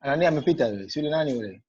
Nani amepita yule? Si yule nani yule?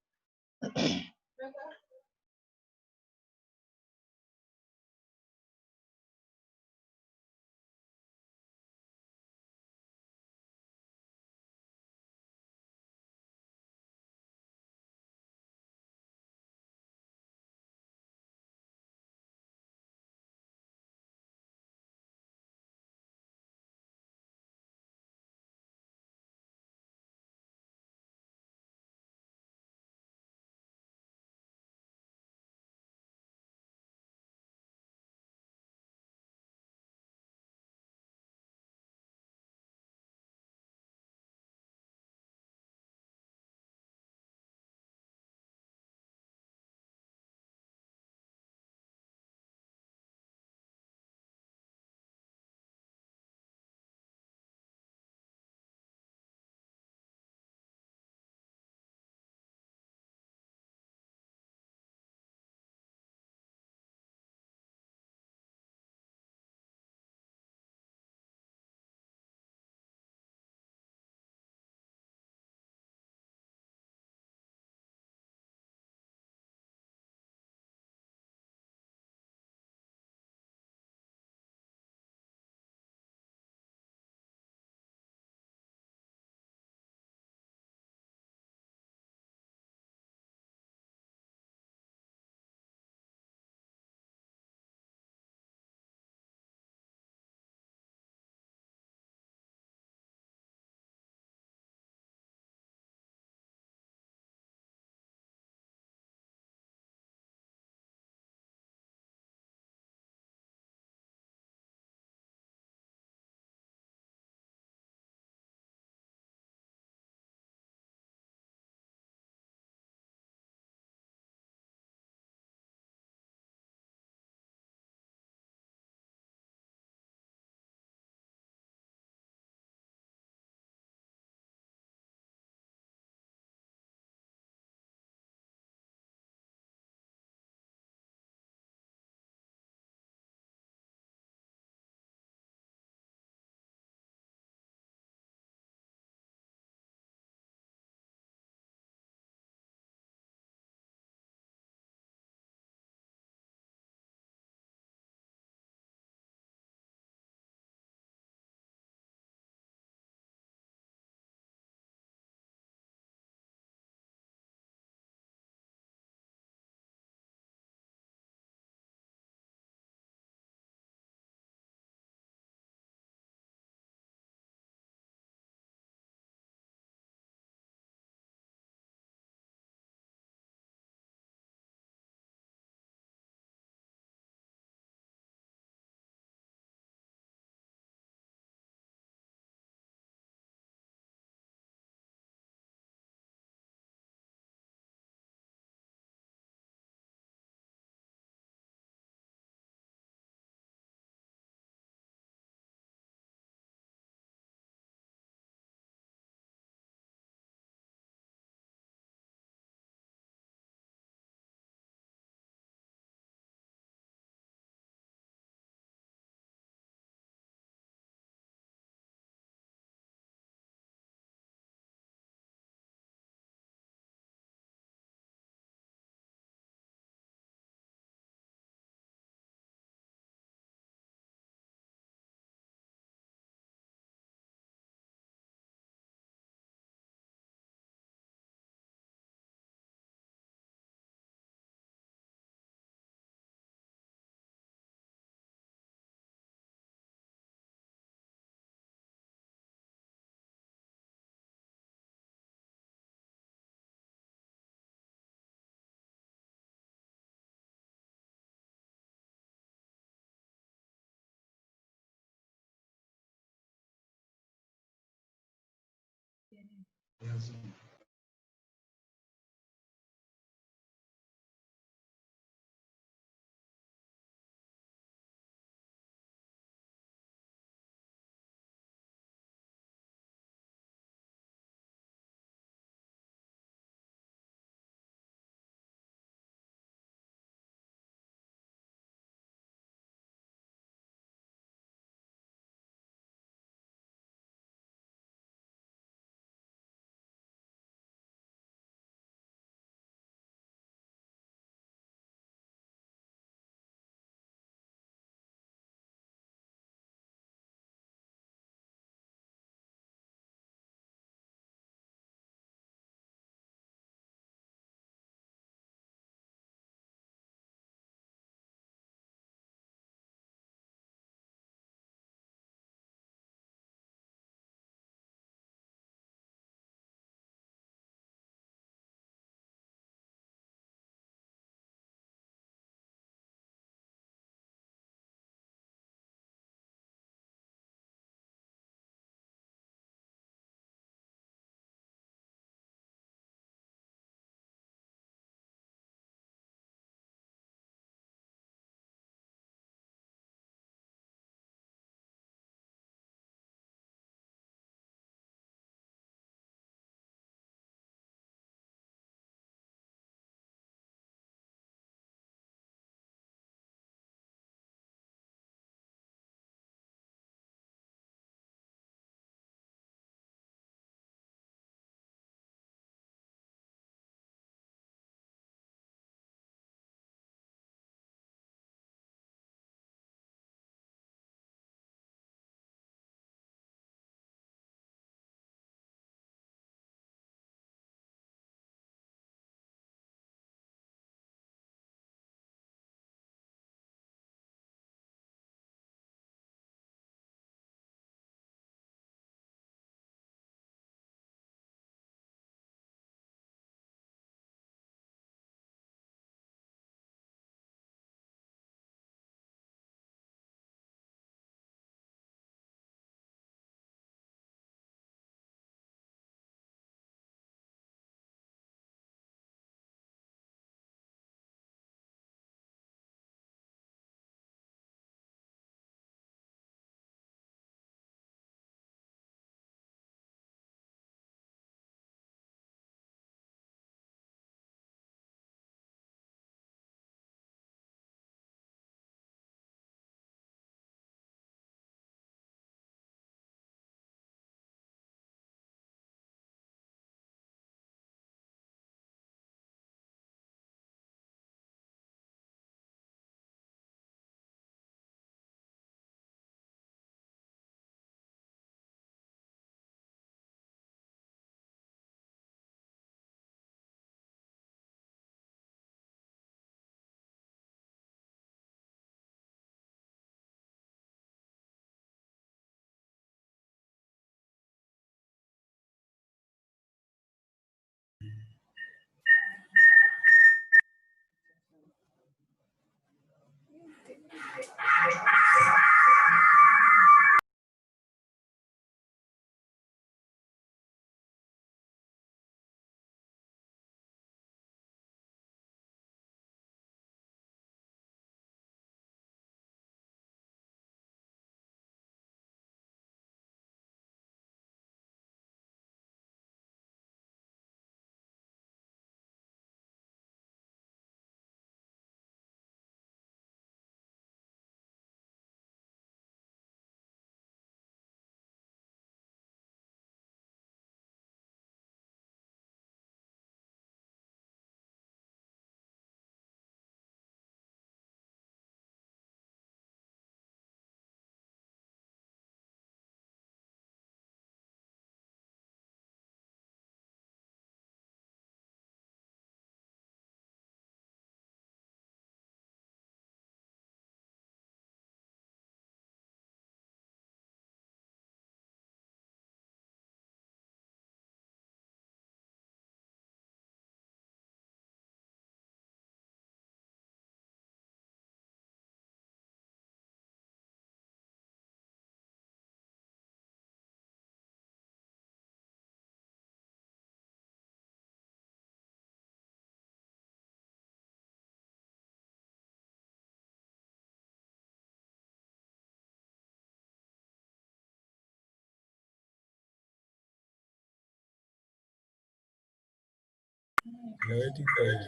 We are waiting for you.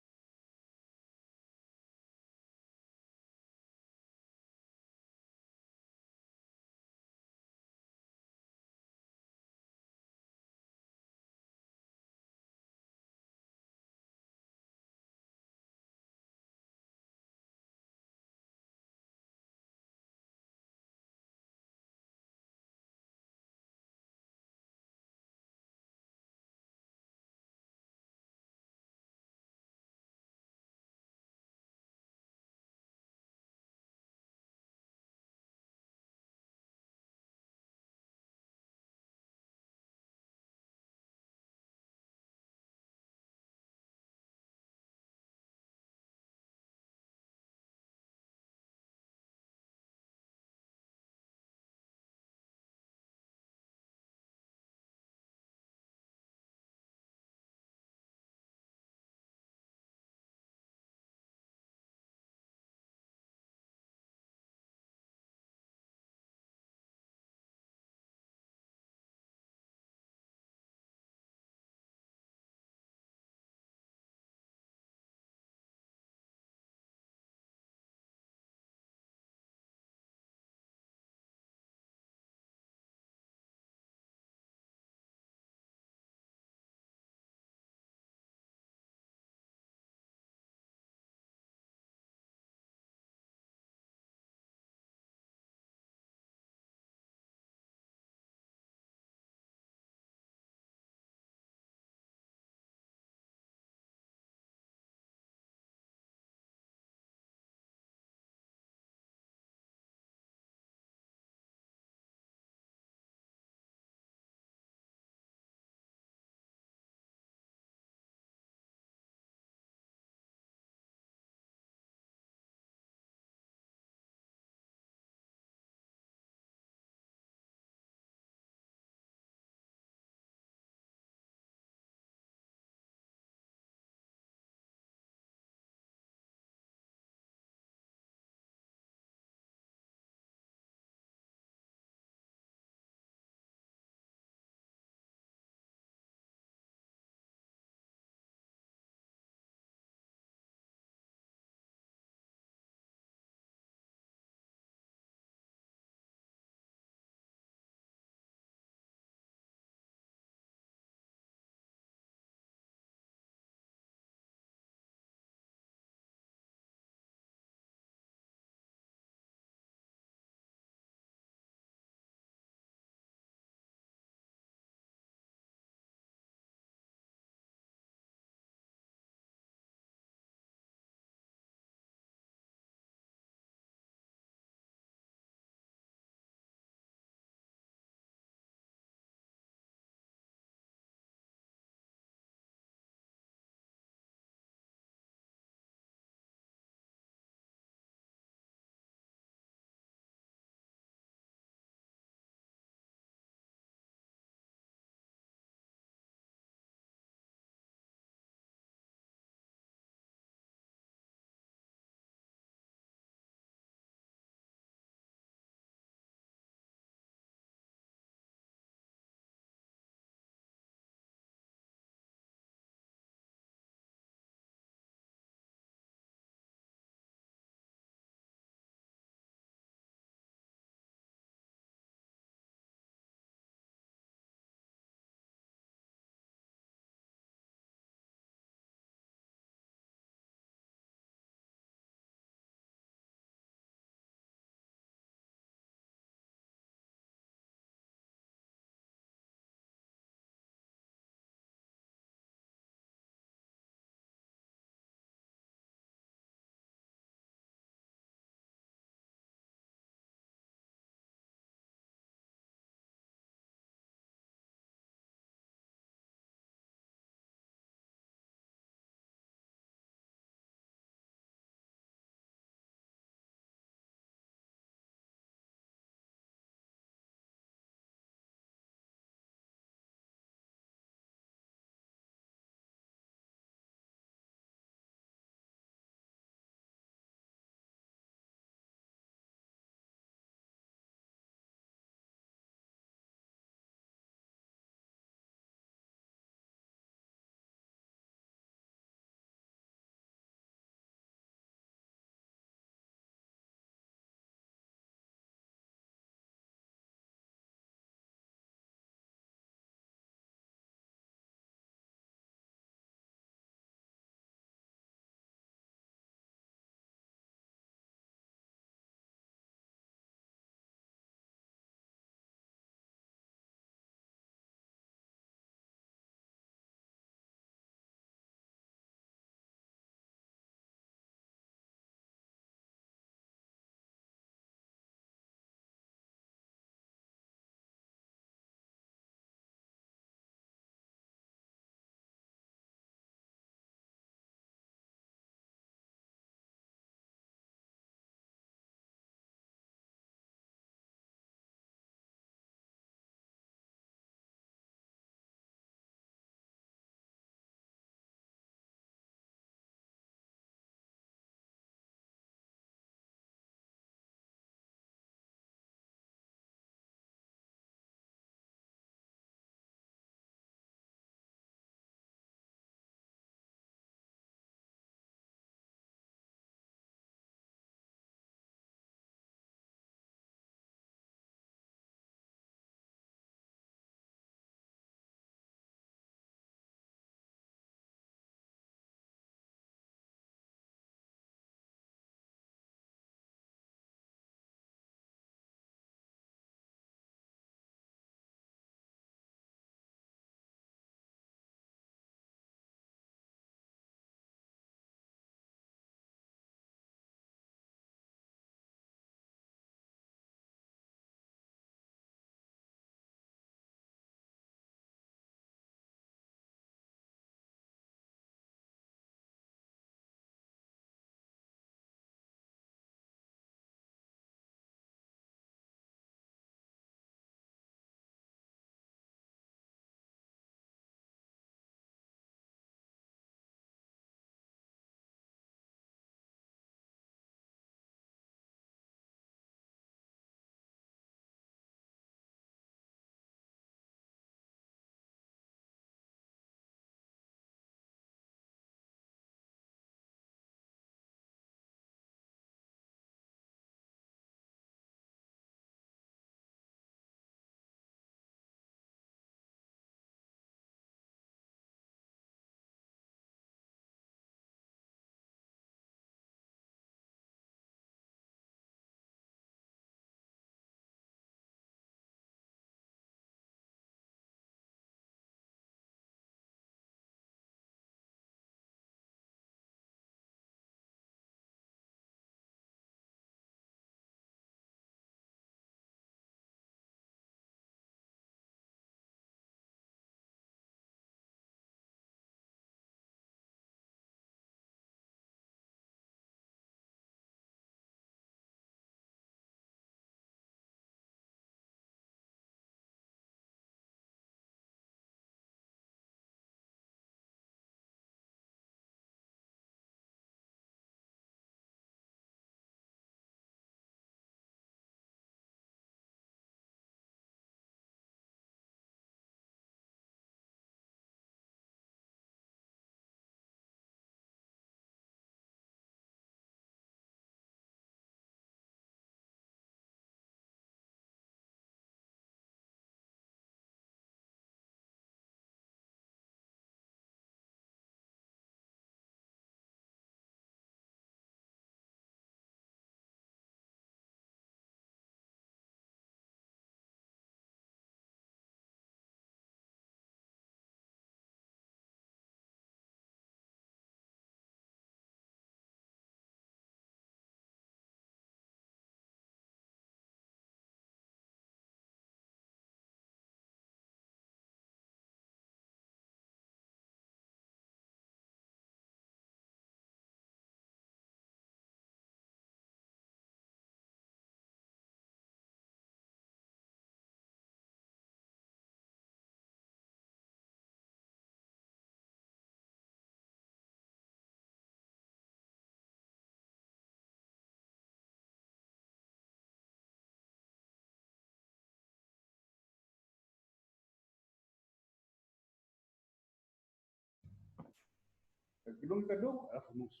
kidogo kidogo, alafu nusu.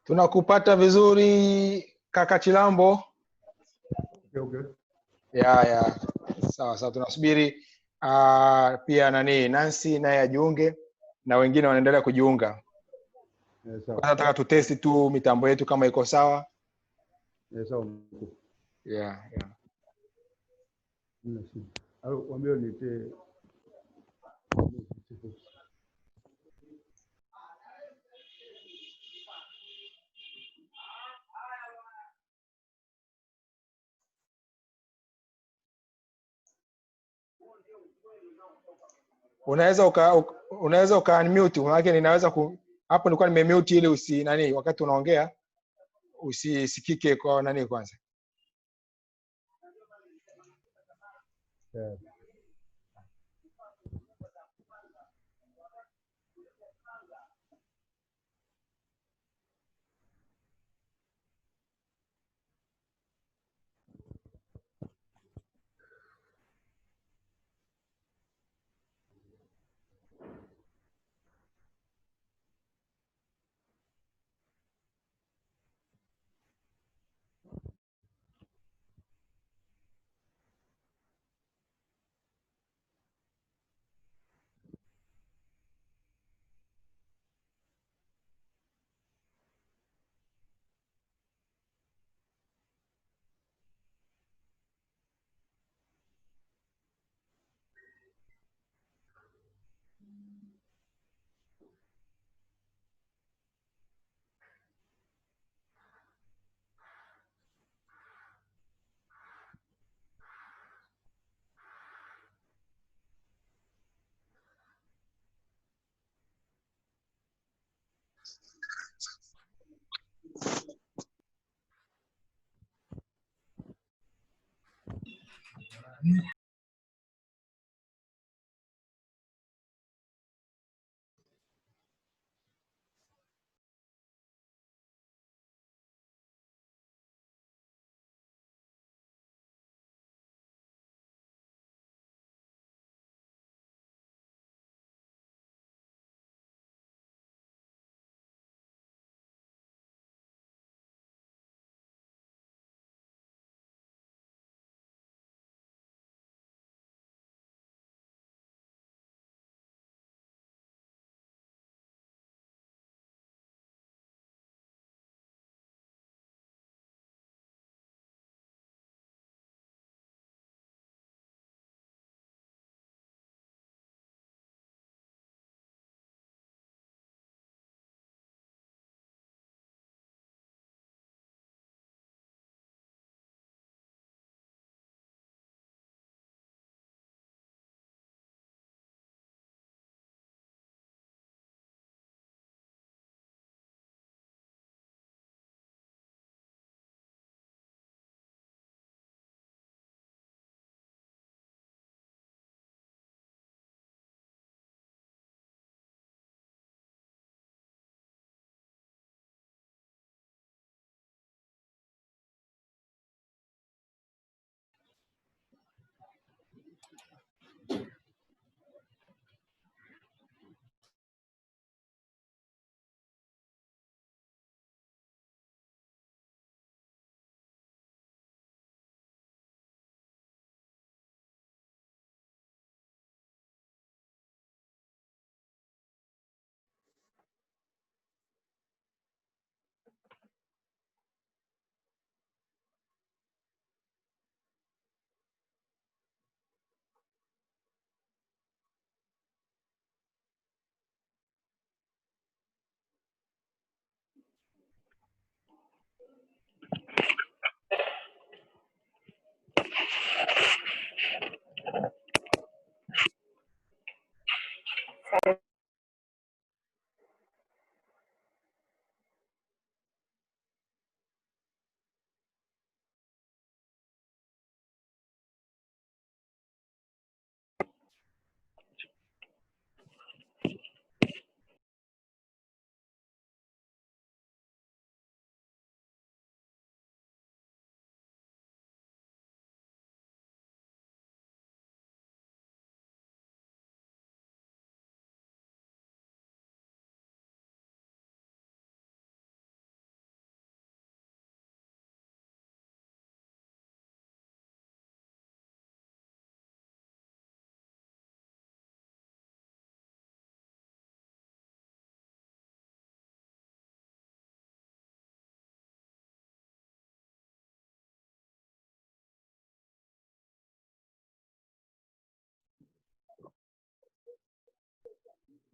Tunakupata vizuri kaka Chilambo. Okay. Ya. Sawa, tunasubiri pia nani Nancy naye ajiunge na wengine wanaendelea kujiunga. Sawa. Nataka tutesti tu mitambo yetu kama iko sawa. Sawa. Yeah. Au wambie niite unaweza uka unmute, maana ninaweza hapo nilikuwa nimemute ili usi nani wakati unaongea usisikike kwa nani kwanza. Yeah.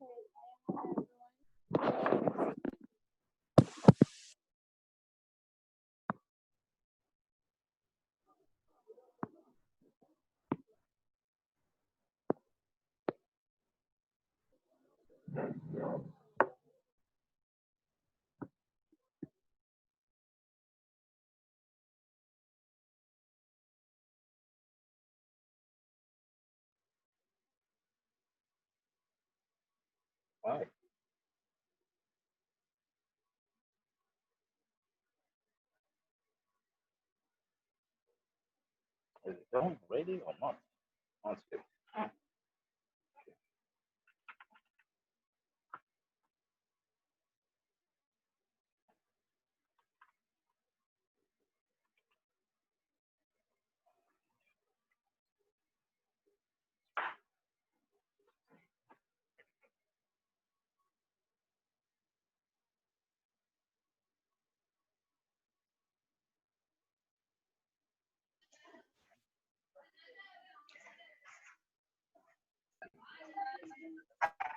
Wow. Is it done ready or not? Not yet.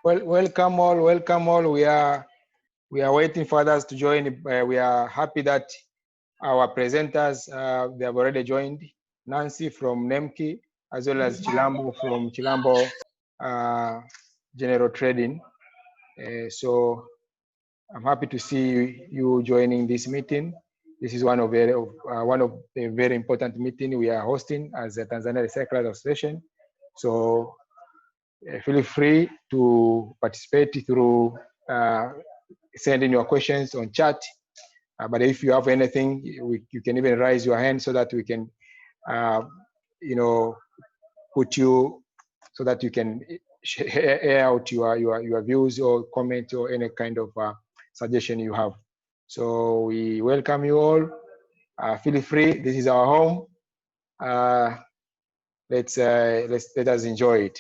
Well, welcome all, welcome all. We are waiting for others to join. We are happy that our presenters, they have already joined. Nancy from NEMKI, as well as Chilambo from Chilambo General Trading. So I'm happy to see you joining this meeting. This is one of the very important meeting we are hosting as the Tanzania Recyclers Association. So feel free to participate through sending your questions on chat. But if you have anything, you can even raise your hand so that we can, put you so that you can air out your views or comment or any kind of suggestion you have. So we welcome you all. Feel free. This is our home. Let us enjoy it.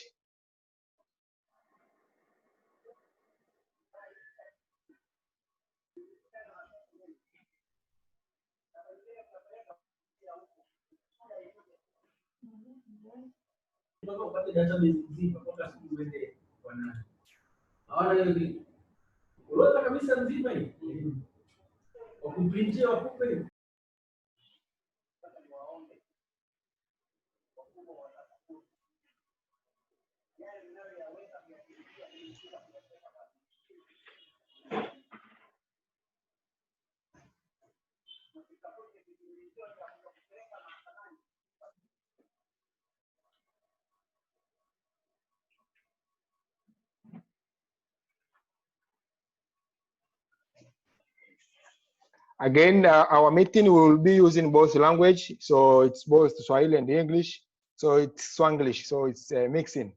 Again, our meeting will be using both language, so it's both Swahili and English. So it's Swanglish, so it's mixing.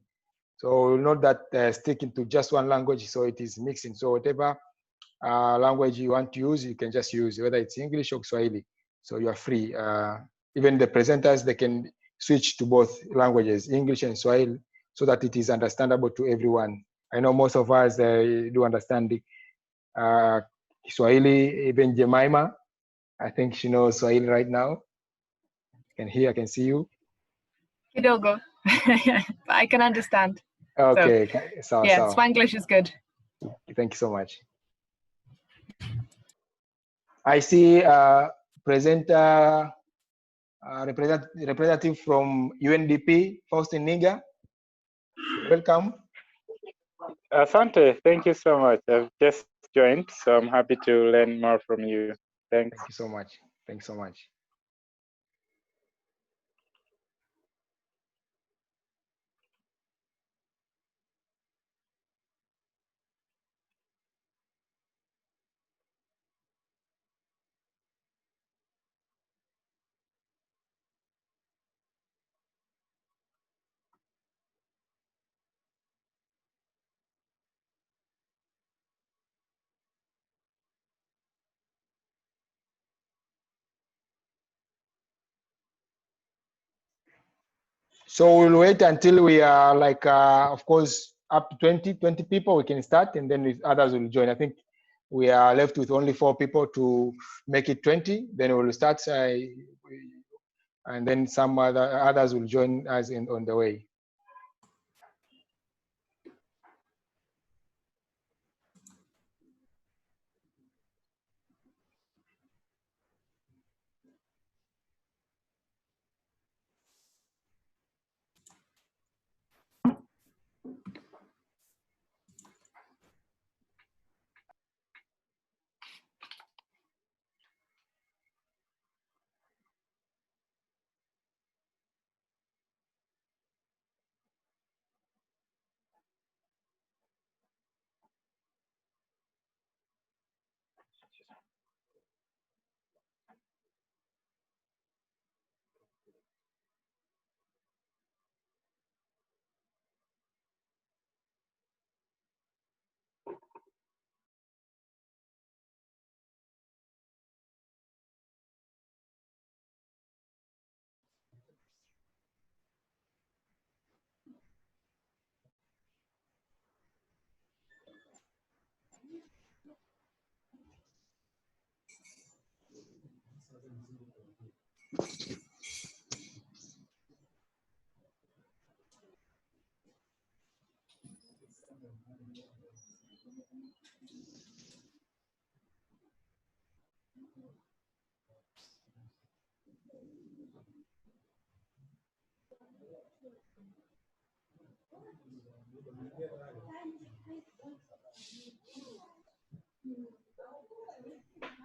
So not that sticking to just one language, so it is mixing. So whatever language you want to use, you can just use, whether it's English or Swahili. So you are free. Even the presenters, they can switch to both languages, English and Swahili, so that it is understandable to everyone. I know most of us do understand the Swahili, even Jemima. I think she knows Swahili right now. I can hear, I can see you. Kidogo. I can understand. Okay, so yeah, Swanglish is good. Thank you so much. I see presenter, representative from UNDP, Faustin Niga. Welcome. Asante, thank you so much. I've just joined, so I'm happy to learn more from you. Thanks. Thank you so much. Thanks so much. So we'll wait until we are like, of course, up to 20 people, we can start, and then others will join. I think we are left with only 4 people to make it 20. Then we'll start, and then some others will join us on the way.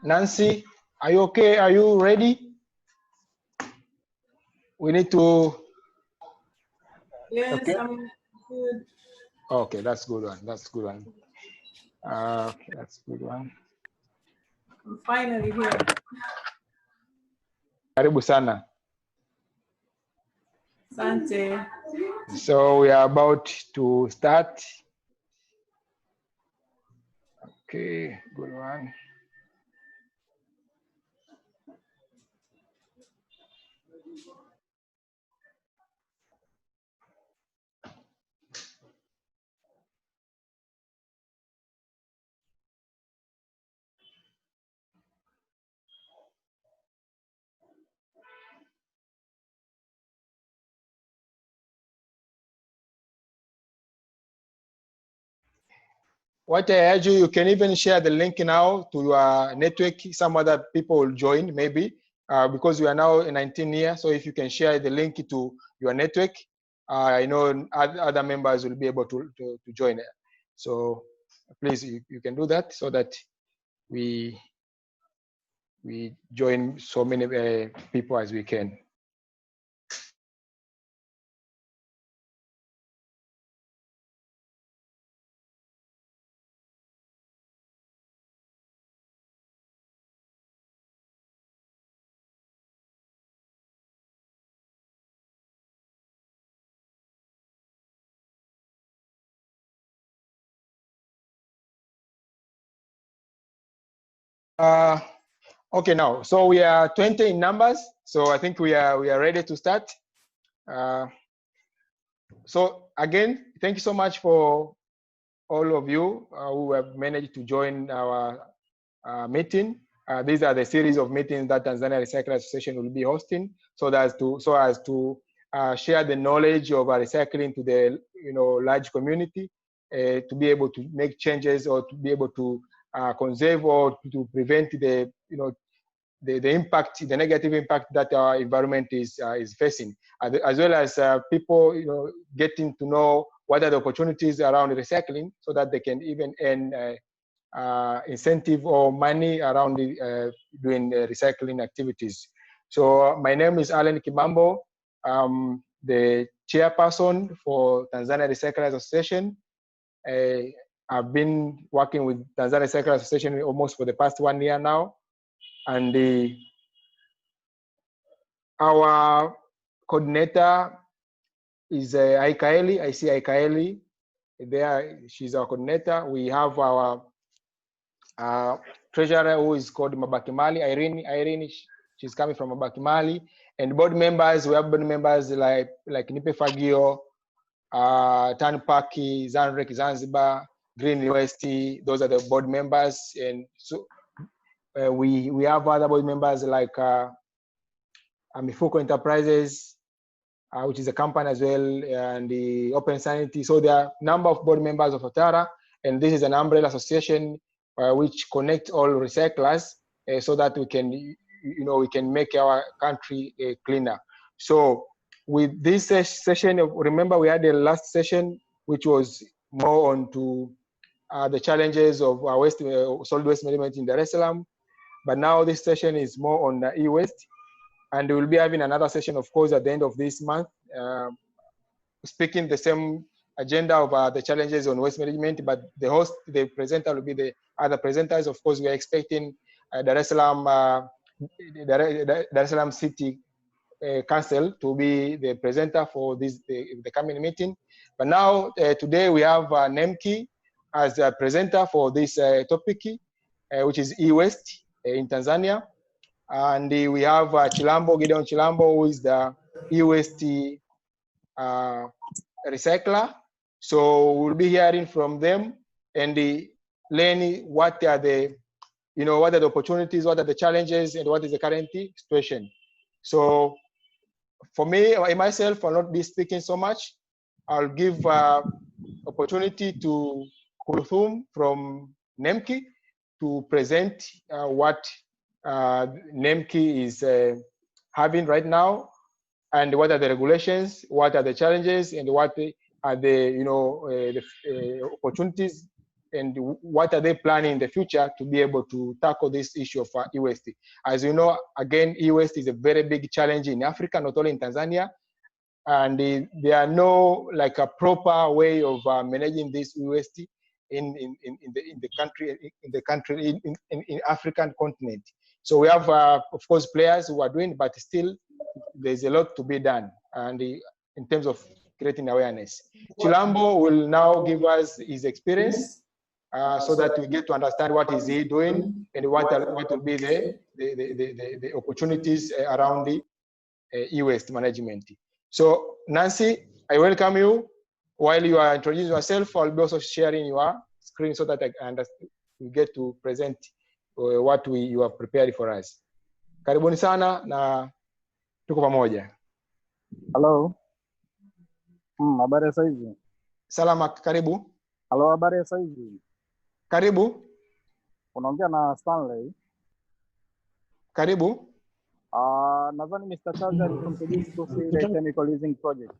Nancy, are you okay? Are you ready? We need to. Yes, Okay. I'm good. Okay, that's good one. That's good one. Okay, that's good one. I'm finally here. Karibu sana. Sante. So we are about to start. Okay, good one. What I urge you, you can even share the link now to your network. Some other people will join maybe because we are now in 19 here. So if you can share the link to your network, I know other members will be able to join. So please, you can do that so that we join so many people as we can. Okay, now, so we are 20 in numbers. So I think we are ready to start. So again, thank you so much for all of you who have managed to join our meeting. These are the series of meetings that Tanzania Recycling Association will be hosting, so as to share the knowledge of recycling to the large community, to be able to make changes or to be able to conserve or to prevent the the impact, the negative impact that our environment is facing, as well as people getting to know what are the opportunities around recycling, so that they can even earn incentive or money around doing recycling activities. So my name is Allan Kimambo. I'm the chairperson for Tanzania Recyclers Association. I've been working with Tanzania Recyclers Association almost for the past 1 year now. And our coordinator is Aikaeli. I see Aikaeli there. She's our coordinator. We have our treasurer, who is called Mwakamala, Irene. She's coming from Mwakamala. And board members, we have board members like Nipe Fagio, Tanpaki, Zanrek, Zanzibar, Green University. Those are the board members. And so we have other board members like Mifuko Enterprises, which is a company as well, and the Open Sanity. So there are a number of board members of Otara, and this is an umbrella association which connects all recyclers so that we can, we can make our country cleaner. So with this session, remember we had the last session which was more on to the challenges of solid waste management in Dar es Salaam, but now this session is more on the e-waste. And we'll be having another session, of course, at the end of this month, speaking the same agenda of the challenges on waste management, but the presenter will be the other presenters. Of course, we are expecting Dar es Salaam City Council to be the presenter for the coming meeting. But now, today we have Nemki as a presenter for this topic, which is e-waste in Tanzania. And we have Gideon Chilambo, who is the e-waste recycler. So we'll be hearing from them and learning what are the, what are the opportunities, what are the challenges, and what is the current situation. So for me, myself, I'll not be speaking so much. I'll give opportunity to Kulthum from NEMKI to present what NEMKI is having right now, and what are the regulations, what are the challenges, and what are the opportunities, and what are they planning in the future to be able to tackle this issue of e-waste. As you know, again, e-waste is a very big challenge in Africa, not only in Tanzania, and there are no like a proper way of managing this e-waste in the country in African continent. So we have of course players who are doing, but still there's a lot to be done, and in terms of creating awareness. Chilambo will now give us his experience so that we get to understand what is he doing and what will be the opportunities around the e-waste management. So Nancy, I welcome you. While you are introducing yourself, I'll be also sharing your screen so that I understand, we get to present what you have prepared for us. Karibuni sana na tuko pamoja. Hello. Habari ya saizi? Salama, karibu. Hello, habari ya saizi? Karibu. Unaongea na Stanley. Karibu. Nadhani Mr. Chaza aliintroduce kuhusu ile chemical leasing project.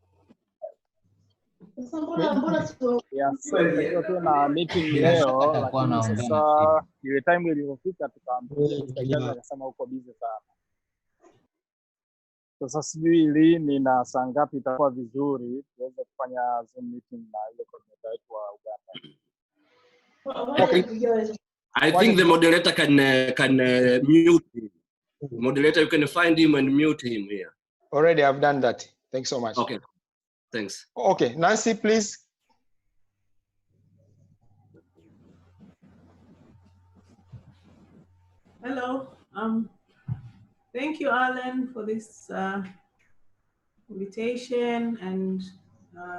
Yes, tulikuwa tu na meeting leo, lakini sasa ile time iliyofika tukaambiwa Mr. Chaza akasema uko busy sana. Sasa sijui lini na saa ngapi itakuwa vizuri tuweze kufanya Zoom meeting na ile coordinator wetu wa Uganda. Okay. I think the moderator can mute him. Moderator, you can find him and mute him here. Already, I've done that. Thanks so much. Okay, thanks. Okay, Nancy, please. Hello. Thank you, Allan, for this invitation, and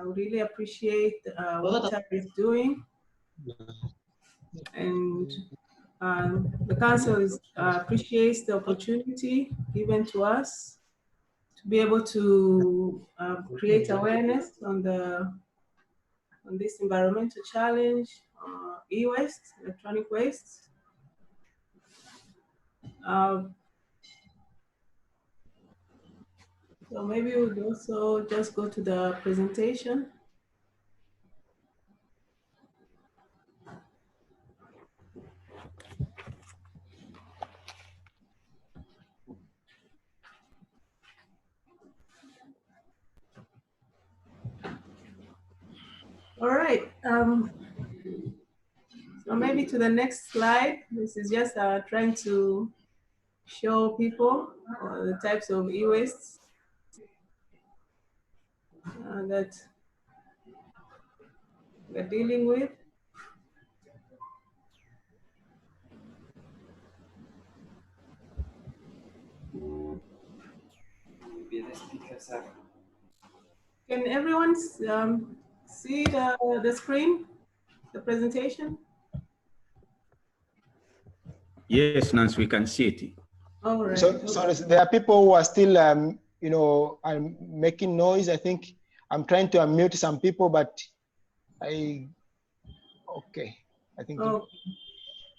really appreciate what Tap is doing. And the council appreciates the opportunity given to us to be able to create awareness on this environmental challenge, e-waste, electronic waste. So maybe we would also just go to the presentation. All right. So maybe to the next slide. This is just trying to show people the types of e-wastes that we're dealing with. Can everyone see the screen, the presentation? Yes, Nancy, we can see it. All right. So there are people who are still, making noise. I think I'm trying to unmute some people, but okay. I think. Oh.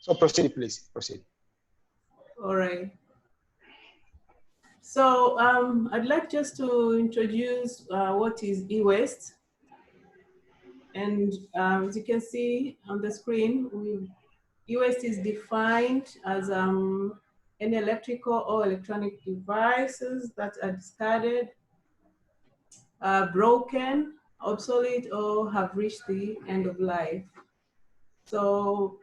So proceed, please. Proceed. All right. So I'd like just to introduce what is e-waste. And as you can see on the screen, e-waste is defined as any electrical or electronic devices that are discarded, broken, obsolete, or have reached the end of life. So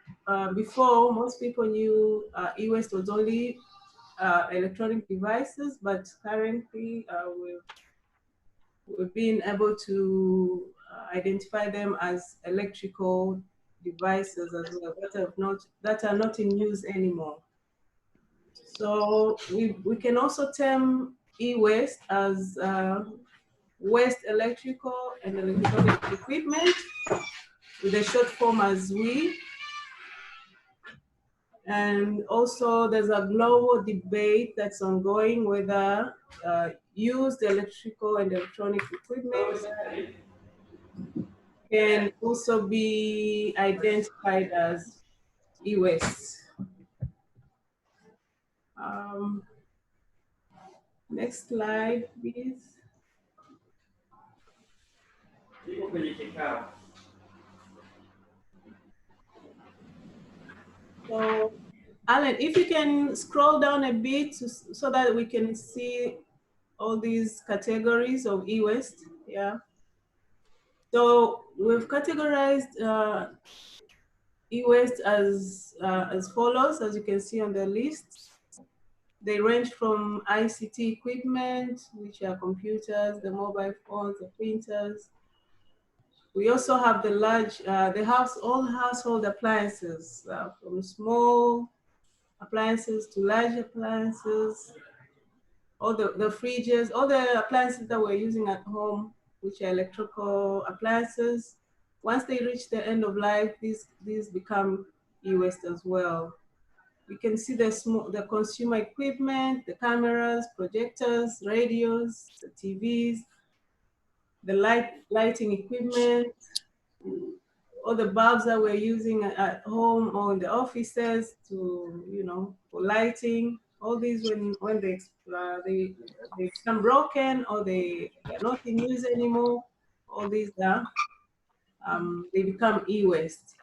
before, most people knew e-waste was only electronic devices, but currently we've been able to identify them as electrical devices as well that are not in use anymore. So we can also term e-waste as waste electrical and electronic equipment, with a short form as WE. And also there's a global debate that's ongoing whether used electrical and electronic equipment can also be identified as e-waste. Next slide, please. So, Allan, if you can scroll down a bit so that we can see all these categories of e-waste, yeah. So we've categorized e-waste as follows, as you can see on the list. They range from ICT equipment, which are computers, the mobile phones, the printers. We also have the large, all household appliances, from small appliances to large appliances, all the fridges, all the appliances that we're using at home, which are electrical appliances. Once they reach the end of life, these become e-waste as well. We can see the consumer equipment, the cameras, projectors, radios, the TVs, the lighting equipment, all the bulbs that we're using at home or in the offices to, for lighting. All these, when they become broken or they're not in use anymore, all these they become e-waste.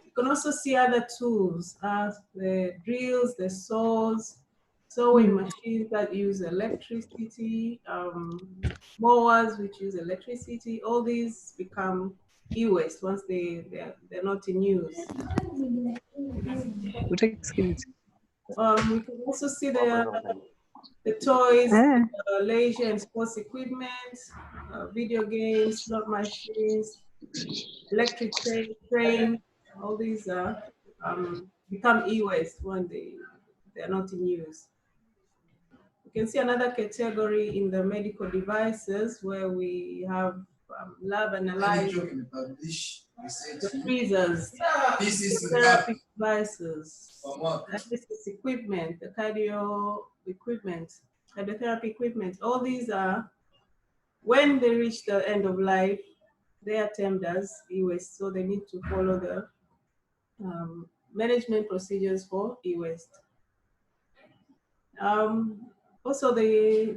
You can also see other tools, the drills, the saws, sewing machines that use electricity, mowers which use electricity. All these become e-waste once they're not in use. We can also see the toys, leisure and sports equipment, video games, slot machines, electric train. All these become e-waste when they're not in use. You can see another category in the medical devices where we have lab analyzed the freezers, therapy devices, dialysis equipment, the cardio equipment, cardiotherapy equipment. All these are, when they reach the end of life, they are termed as e-waste, so they need to follow the management procedures for e-waste. Also, the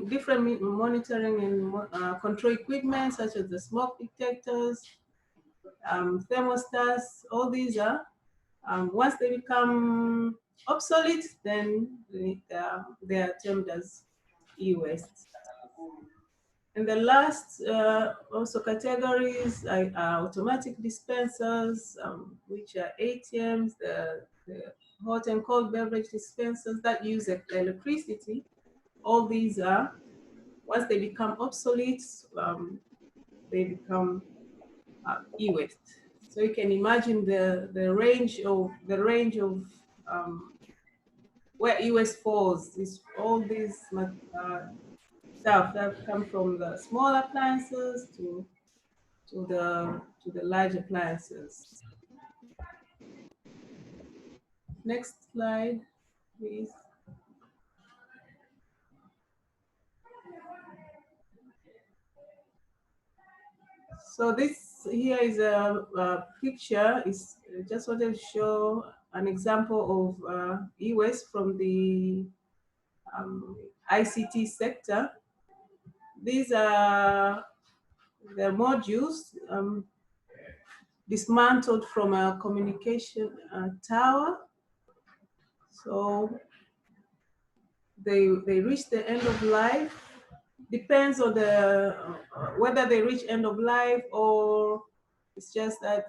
different monitoring and control equipment, such as the smoke detectors, thermostats, all these are, once they become obsolete, then they are termed as e-waste. And the last also categories are automatic dispensers, which are ATMs, the hot and cold beverage dispensers that use electricity. All these are, once they become obsolete, they become e-waste. So you can imagine the range of where e-waste falls is all these stuff that come from the small appliances to the large appliances. Next slide, please. So this here is a picture. Is just wanted to show an example of e-waste from the ICT sector. These are the modules dismantled from a communication tower. So they reach the end of life. Depends on the whether they reach end of life or it's just that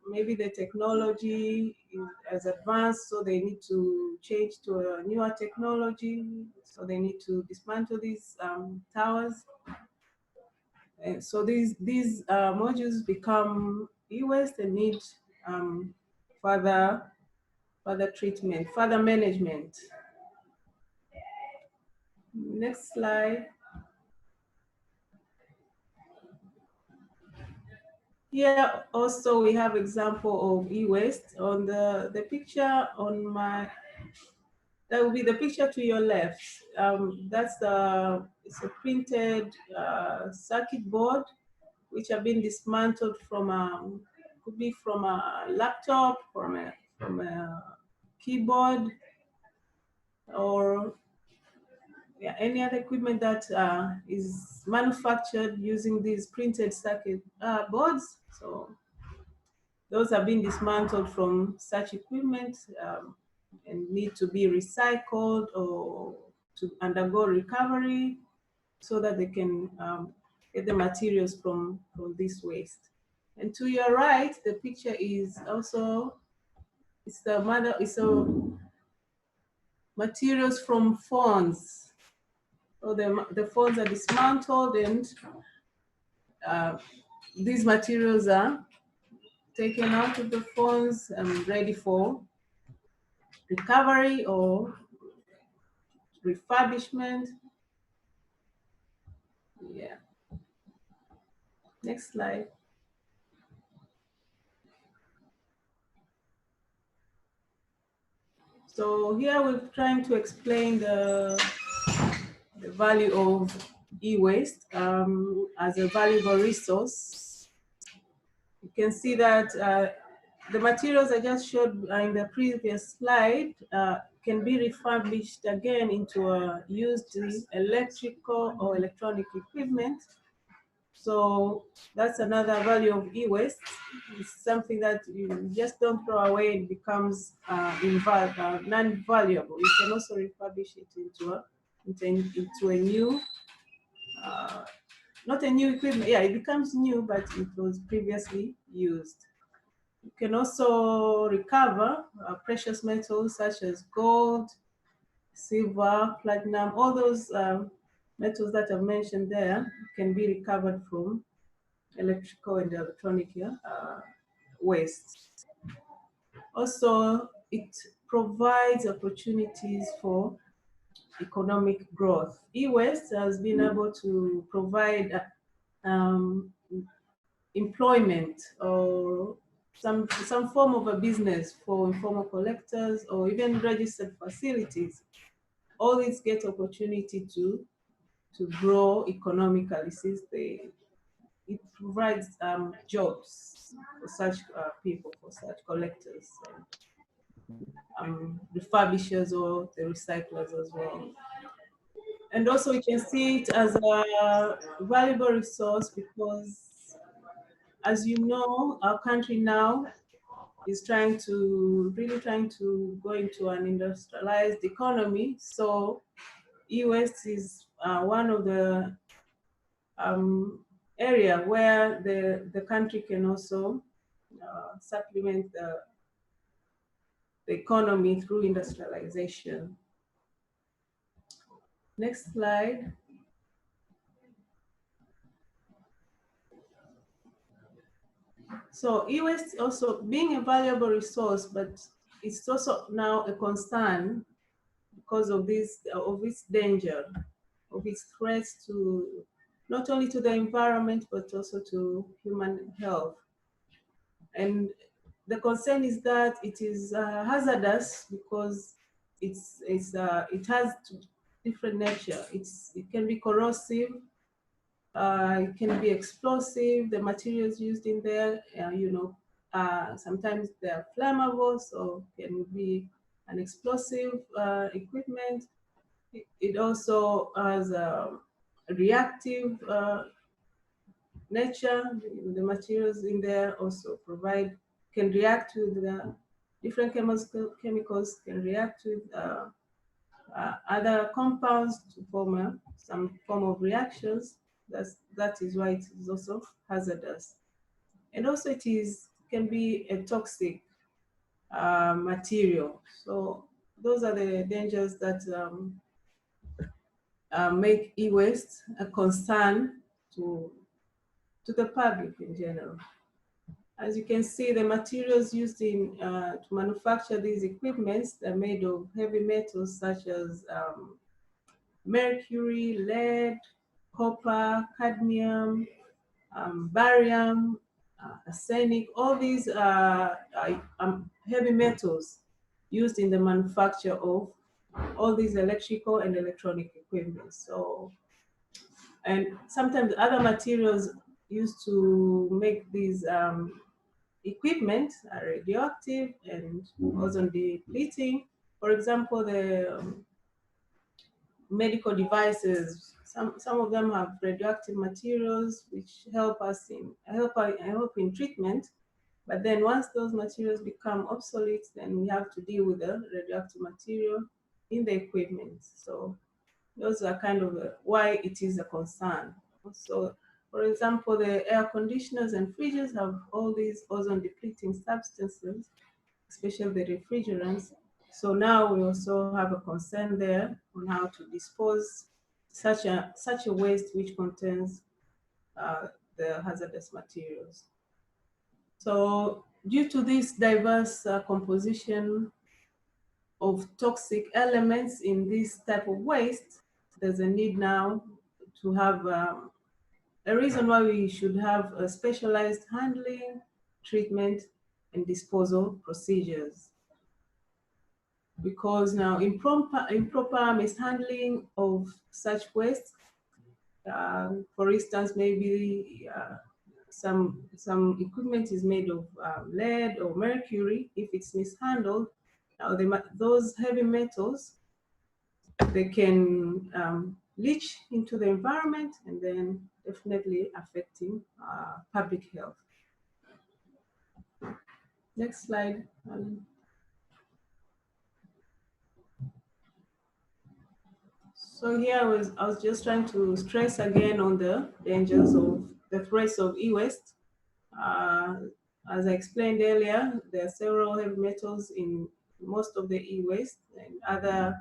maybe the technology is advanced, so they need to change to a newer technology. So they need to dismantle these towers. And so these modules become e-waste and need further treatment, further management. Next slide. Here also we have example of e-waste on the picture on my, that will be the picture to your left. That's it's a printed circuit board which have been dismantled from could be from a laptop, from a keyboard, or yeah, any other equipment that is manufactured using these printed circuit boards. So those have been dismantled from such equipment and need to be recycled or to undergo recovery so that they can get the materials from this waste. And to your right, the picture is also, it's materials from phones. So the phones are dismantled, and these materials are taken out of the phones and ready for recovery or refurbishment. Yeah. Next slide. So here we're trying to explain the value of e-waste as a valuable resource. You can see that the materials I just showed in the previous slide can be refurbished again into a used electrical or electronic equipment. So that's another value of e-waste. It's something that you just don't throw away, it becomes non-valuable. You can also refurbish it into a new, not a new equipment, yeah, it becomes new, but it was previously used. You can also recover precious metals such as gold, silver, platinum, all those metals that I've mentioned there can be recovered from electrical and electronic waste. Also, it provides opportunities for economic growth. E-waste has been able to provide employment or some form of a business for informal collectors or even registered facilities. All these get opportunity to grow economically, since it provides jobs for such people, for such collectors, refurbishers, or the recyclers as well. And also we can see it as a valuable resource because, as you know, our country now is really trying to go into an industrialized economy. So e-waste is one of the area where the country can also supplement the economy through industrialization. Next slide. So e-waste also being a valuable resource, but it's also now a concern because of its danger, of its threats to not only to the environment but also to human health. And the concern is that it is hazardous because it has different nature. It can be corrosive. It can be explosive. The materials used in there, sometimes they are flammable, so can be an explosive equipment. It also has a reactive nature. The materials in there also can react with the different chemicals, can react with other compounds to form some form of reactions. That is why it is also hazardous. And also it can be a toxic material. So those are the dangers that make e-waste a concern to the public in general. As you can see, the materials used to manufacture these equipments are made of heavy metals such as mercury, lead, copper, cadmium, barium, arsenic. All these are heavy metals used in the manufacture of all these electrical and electronic equipment. So, and sometimes other materials used to make these equipment are radioactive and ozone depleting. For example, the medical devices, some of them have radioactive materials which help in treatment. But then once those materials become obsolete, then we have to deal with the radioactive material in the equipment. So those are kind of why it is a concern. So, for example, the air conditioners and fridges have all these ozone depleting substances, especially the refrigerants. So now we also have a concern there on how to dispose such a waste which contains the hazardous materials. So due to this diverse composition of toxic elements in this type of waste, there's a need now to have a reason why we should have a specialized handling, treatment, and disposal procedures. Because now improper mishandling of such waste, for instance, maybe some equipment is made of lead or mercury. If it's mishandled, now those heavy metals, they can leach into the environment and then definitely affecting public health. Next slide. So here I was just trying to stress again on the dangers of the threats of e-waste. As I explained earlier, there are several heavy metals in most of the e-waste and other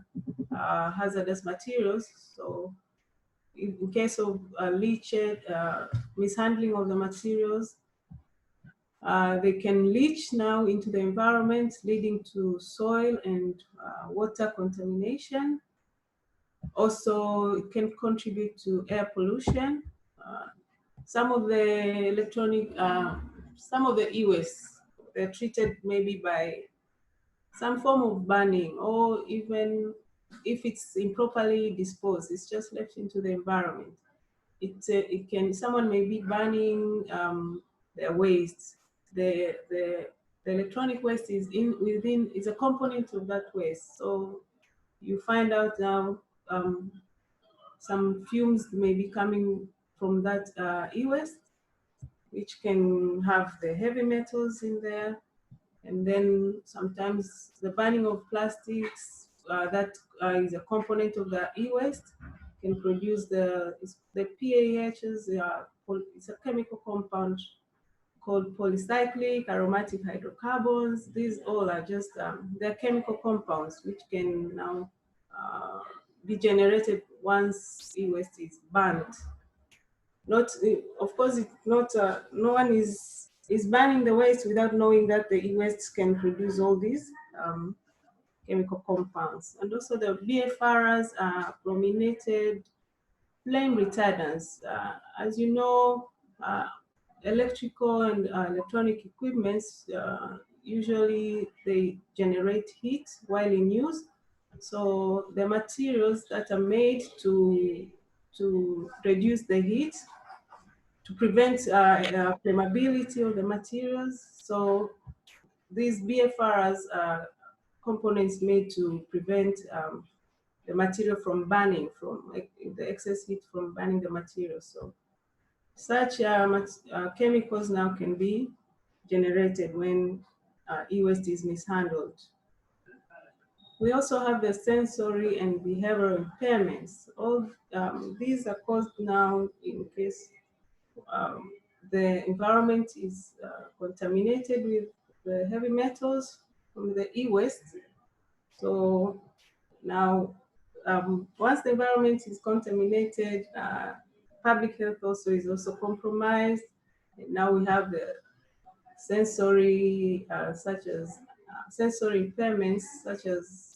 hazardous materials. So in case of leachate, mishandling of the materials, they can leach now into the environment, leading to soil and water contamination. Also, it can contribute to air pollution. Some of the some of the e-waste, they're treated maybe by some form of burning, or even if it's improperly disposed, it's just left into the environment. Someone may be burning their waste. The electronic waste is is a component of that waste. So you find out now some fumes may be coming from that e-waste, which can have the heavy metals in there. And then sometimes the burning of plastics, that is a component of the e-waste, can produce the PAHs. It's a chemical compound called polycyclic aromatic hydrocarbons. These all are just, they're chemical compounds which can now be generated once e-waste is burned. Of course, it's not, no one is burning the waste without knowing that the e-waste can produce all these chemical compounds. And also the BFRs are brominated flame retardants. As you know, electrical and electronic equipments, usually they generate heat while in use. So the materials that are made to reduce the heat, to prevent flammability of the materials. So these BFRs are components made to prevent the material from burning, from the excess heat from burning the material. So such chemicals now can be generated when e-waste is mishandled. We also have the sensory and behavioral impairments. All these are caused now in case the environment is contaminated with the heavy metals from the e-waste. So now, once the environment is contaminated, public health also is also compromised. And now we have the sensory, sensory impairments such as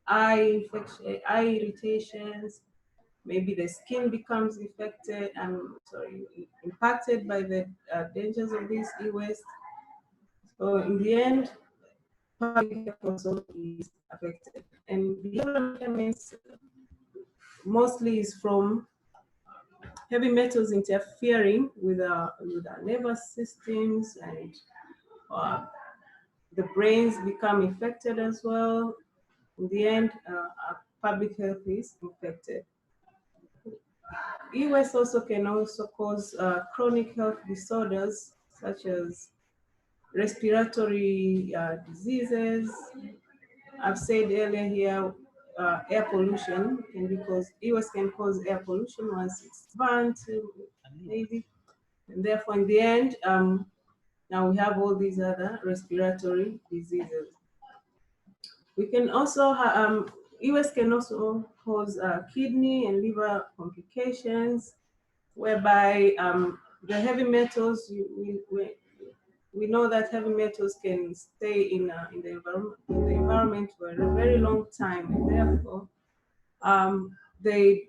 eye infection, eye irritations. Maybe the skin becomes impacted by the dangers of this e-waste. So in the end, public health also is affected. And behavioral impairments mostly is from heavy metals interfering with our nervous systems, and the brains become affected as well. In the end, our public health is affected. E-waste also can also cause chronic health disorders such as respiratory diseases. I've said earlier here, air pollution, and because E-waste can cause air pollution once it's burnt, maybe, and therefore in the end, now we have all these other respiratory diseases. We can also, E-waste can also cause kidney and liver complications, whereby the heavy metals, we know that heavy metals can stay in the environment for a very long time, and therefore they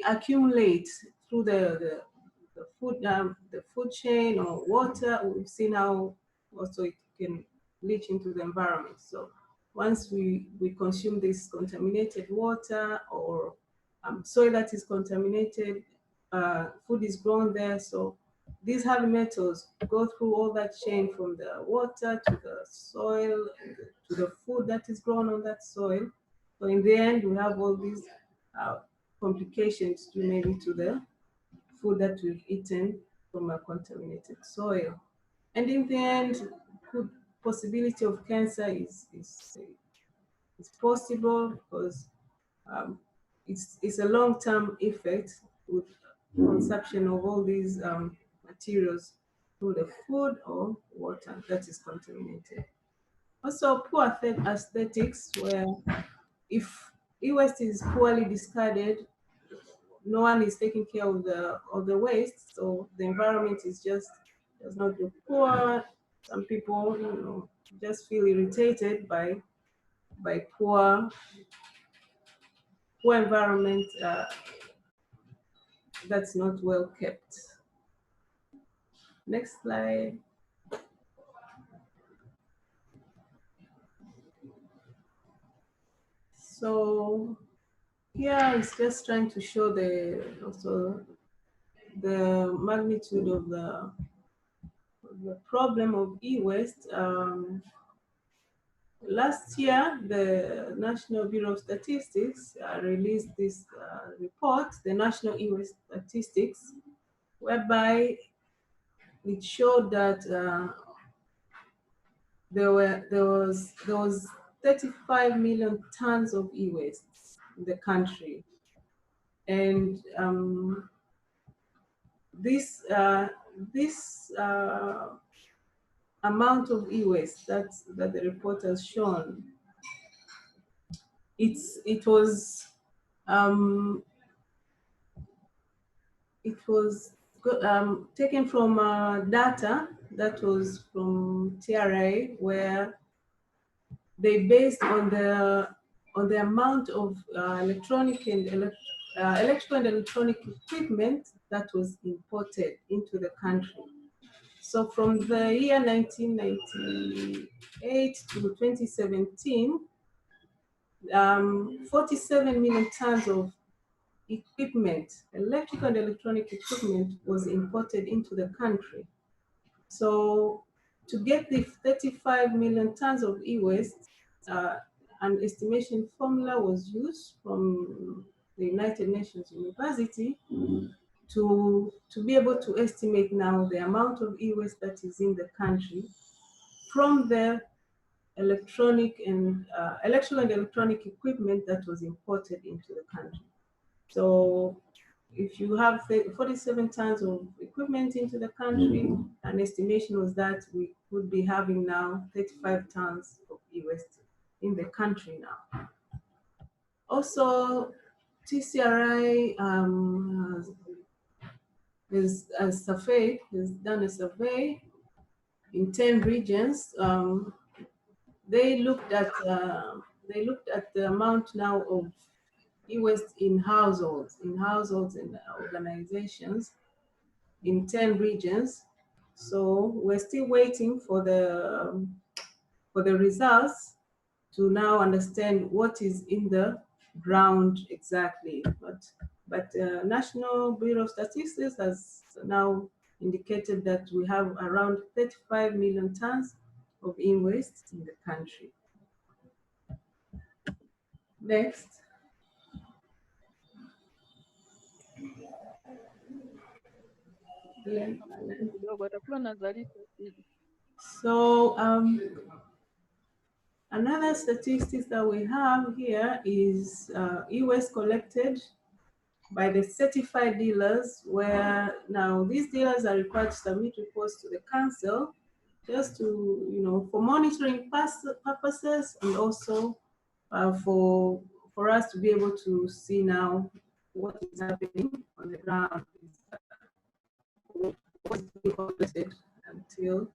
accumulate through the food chain or water. We've seen how also it can leach into the environment. So once we consume this contaminated water or soil that is contaminated, food is grown there. So these heavy metals go through all that chain from the water to the soil to the food that is grown on that soil. So in the end, we have all these complications due maybe to the food that we've eaten from a contaminated soil. And in the end, possibility of cancer is possible because it's a long-term effect with consumption of all these materials through the food or water that is contaminated. Also, poor aesthetics, where if e-waste is poorly discarded, no one is taking care of the waste, so the environment is just does not look poor. Some people, just feel irritated by poor environment that's not well kept. Next slide. So here is just trying to show the magnitude of the problem of e-waste. Last year, the National Bureau of Statistics released this report, the National E-waste Statistics, whereby it showed that there was 35 million tons of e-waste in the country, and this amount of e-waste that the report has shown, it was taken from data that was from TRA, where they based on the amount of electrical and electronic equipment that was imported into the country. So from the year 1998 to 2017, 47 million tons of equipment, electrical and electronic equipment, was imported into the country. So to get the 35 million tons of e-waste, an estimation formula was used from the United Nations University to be able to estimate now the amount of e-waste that is in the country from the electrical and electronic equipment that was imported into the country. So if you have 47 tons of equipment into the country, an estimation was that we would be having now 35 tons of e-waste in the country now. Also, TCRI has done a survey in 10 regions. They looked at the amount now of e-waste in households and organizations in 10 regions. So we're still waiting for the results to now understand what is in the ground exactly. But But National Bureau of Statistics has now indicated that we have around 35 million tons of e-waste in the country. Next. So another statistics that we have here is e-waste collected by the certified dealers, where now these dealers are required to submit reports to the council just to, you know, for monitoring purposes, and also for us to be able to see now what is happening on the ground, what's being collected until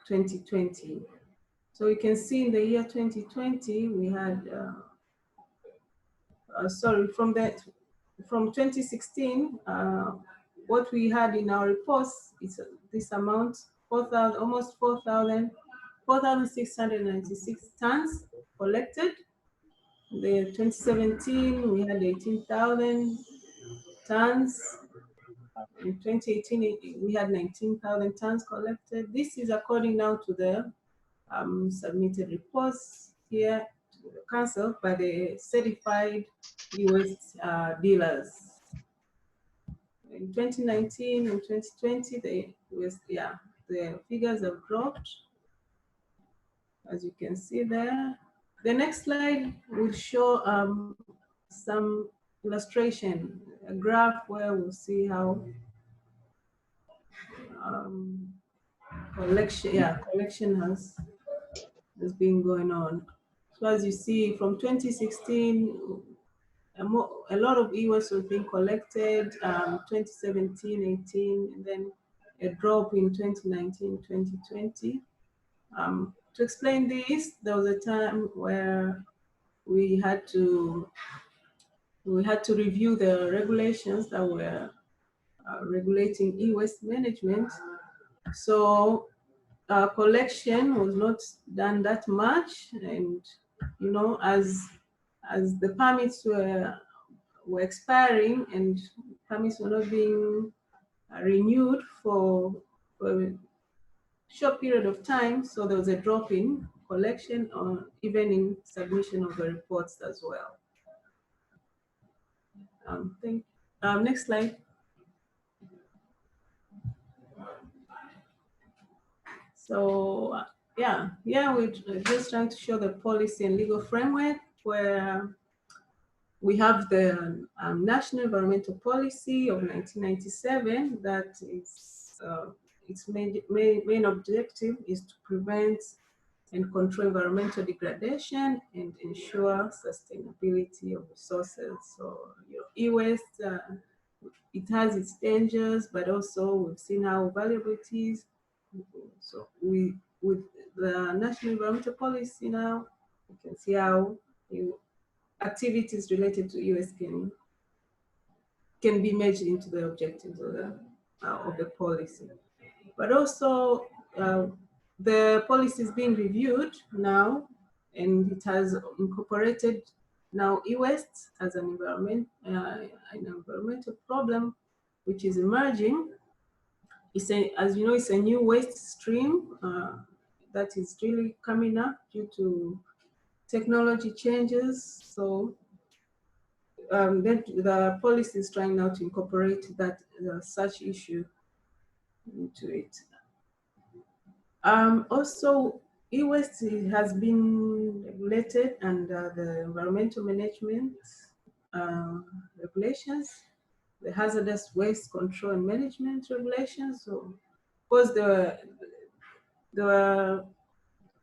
2020. So you can see in the year 2020, we had, from 2016, what we had in our reports is this amount, almost 4,696 tons collected. The 2017, we had 18,000 tons. In 2018, we had 19,000 tons collected. This is according now to the submitted reports here to the council by the certified e-waste dealers. In 2019 and 2020, the figures have dropped, as you can see there. The next slide will show some illustration, a graph where we'll see how collection has been going on. So as you see, from 2016, a lot of e-waste was being collected, 2017, 18, and then a drop in 2019, 2020. To explain this, there was a time where we had to review the regulations that were regulating e-waste management. So collection was not done that much, and you know, as the permits were expiring and permits were not being renewed for a short period of time, so there was a drop in collection, or even in submission of the reports as well. Next slide. So we're just trying to show the policy and legal framework, where we have the National Environmental Policy of 1997 that is its main objective is to prevent and control environmental degradation and ensure sustainability of resources. So e-waste, it has its dangers, but also we've seen how valuable it is. So with the National Environmental Policy now, you can see how activities related to e-waste can be measured into the objectives of the policy. But also the policy is being reviewed now, and it has incorporated now e-waste as an environmental problem which is emerging. As you know, it's a new waste stream that is really coming up due to technology changes. So the policy is trying now to incorporate that such issue into it. Also, e-waste has been regulated under the environmental management regulations, the hazardous waste control and management regulations. So, of course, they were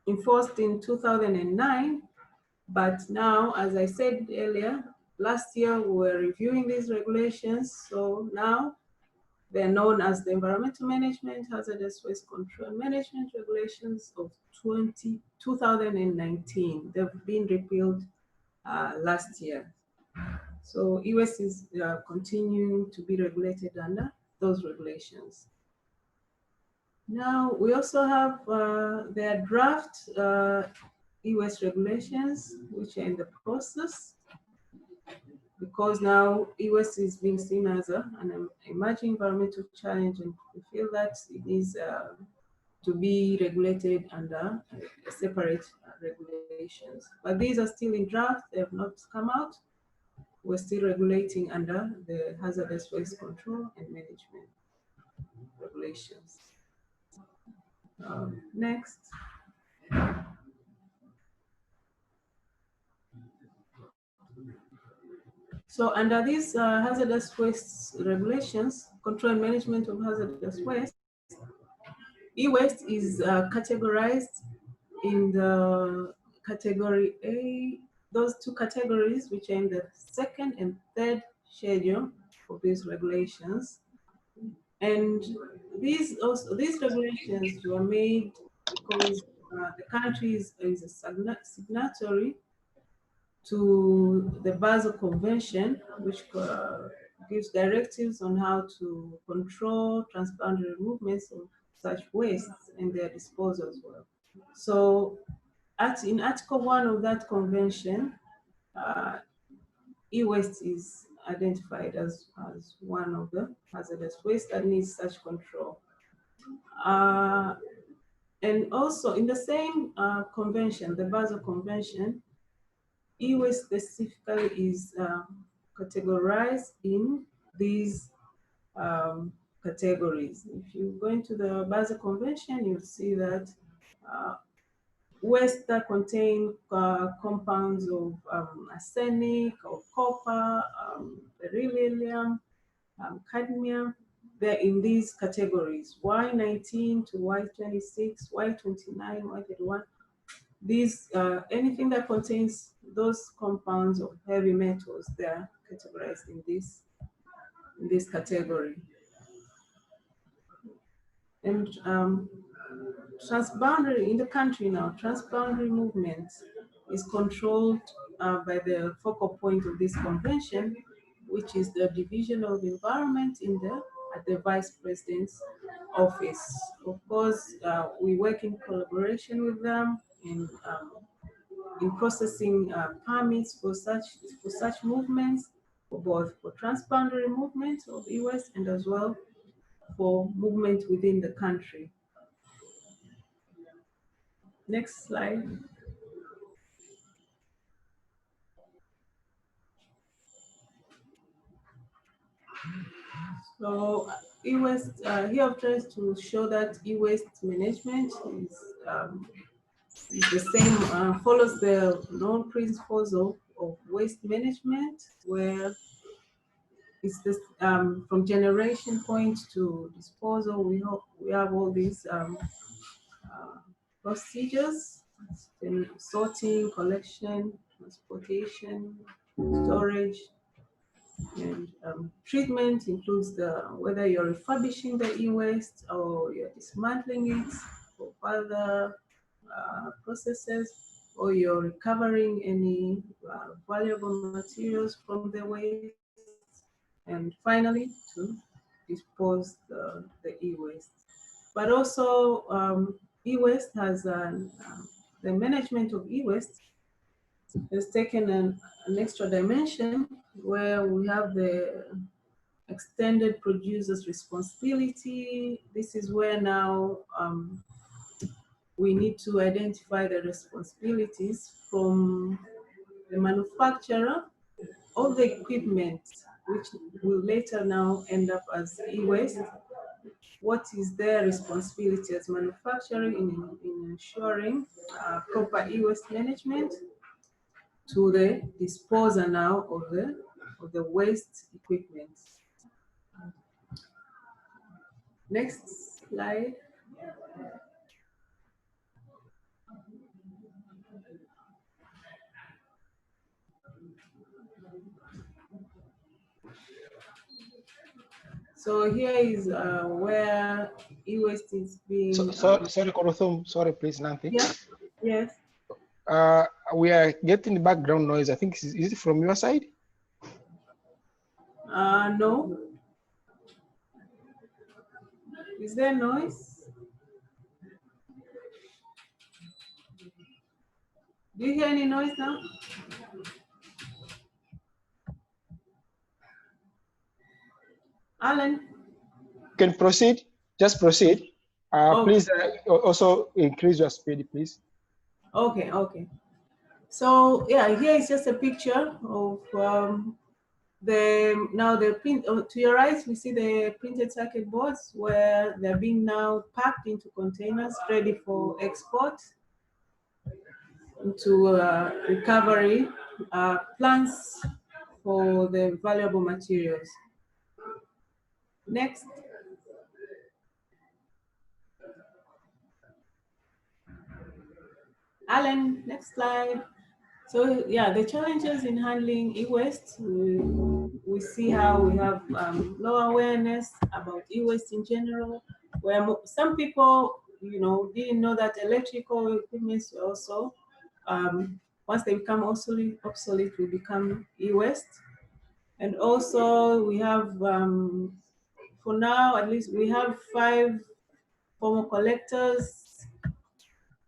enforced in 2009, but now, as I said earlier, last year we were reviewing these regulations. So now they're known as the Environmental Management, Hazardous Waste Control and Management Regulations of 2019. They've been repealed last year. So e-waste is continuing to be regulated under those regulations. Now, we also have their draft e-waste regulations, which are in the process, because now e-waste is being seen as an emerging environmental challenge, and we feel that it needs to be regulated under separate regulations. But these are still in draft, they have not come out. We're still regulating under the hazardous waste control and management regulations. Next. So under these hazardous waste regulations, control and management of hazardous waste, e-waste is categorized in the category A, those two categories which are in the second and third schedule of these regulations. And these regulations were made because the country is a signatory to the Basel Convention, which gives directives on how to control transboundary movements of such wastes and their disposal as well. So in Article 1 of that convention, e-waste is identified as one of the hazardous waste that needs such control. And also in the same convention, the Basel Convention, e-waste specifically is categorized in these categories. If you go into the Basel Convention, you'll see that waste that contain compounds of arsenic, of copper, beryllium, cadmium, they're in these categories, Y19 to Y26, Y29, Y31. These, anything that contains those compounds of heavy metals, they're categorized in this category. And transboundary, in the country now, transboundary movement is controlled by the focal point of this convention, which is the Division of Environment at the Vice President's office. Of course, we work in collaboration with them in processing permits for such movements, both for transboundary movement of e-waste and as well for movement within the country. Next slide. So e-waste, here I've tried to show that e-waste management is the same, follows the known principles of waste management, where it's this, from generation point to disposal, we have all these procedures: sorting, collection, transportation, storage, and treatment includes whether you're refurbishing the e-waste or you're dismantling it for further processes, or you're recovering any valuable materials from the waste, and finally to dispose the e-waste. But also e-waste has the management of e-waste has taken an extra dimension, where we have the extended producer's responsibility. This is where now we need to identify the responsibilities from the manufacturer of the equipment, which will later now end up as e-waste. What is their responsibility as manufacturer in ensuring proper e-waste management to the disposer now of the waste equipment. Next slide. So here is where e-waste is being. Sorry, Korothum. Sorry, please, Nancy. Yeah. Yes. We are getting background noise. I think is it from your side? No. Is there noise? Do you hear any noise now? Allan? Can proceed, just proceed. Okay. Please also increase your speed, please. Okay, okay. So yeah, here is just a picture of the print. To your right, we see the printed circuit boards where they're being now packed into containers ready for export into recovery plants for the valuable materials. Next. Allan, next slide. So yeah, the challenges in handling e-waste, we see how we have low awareness about e-waste in general, where some people, didn't know that electrical equipment also, once they become obsolete, will become e-waste. And also we have, for now at least, we have 5 formal collectors.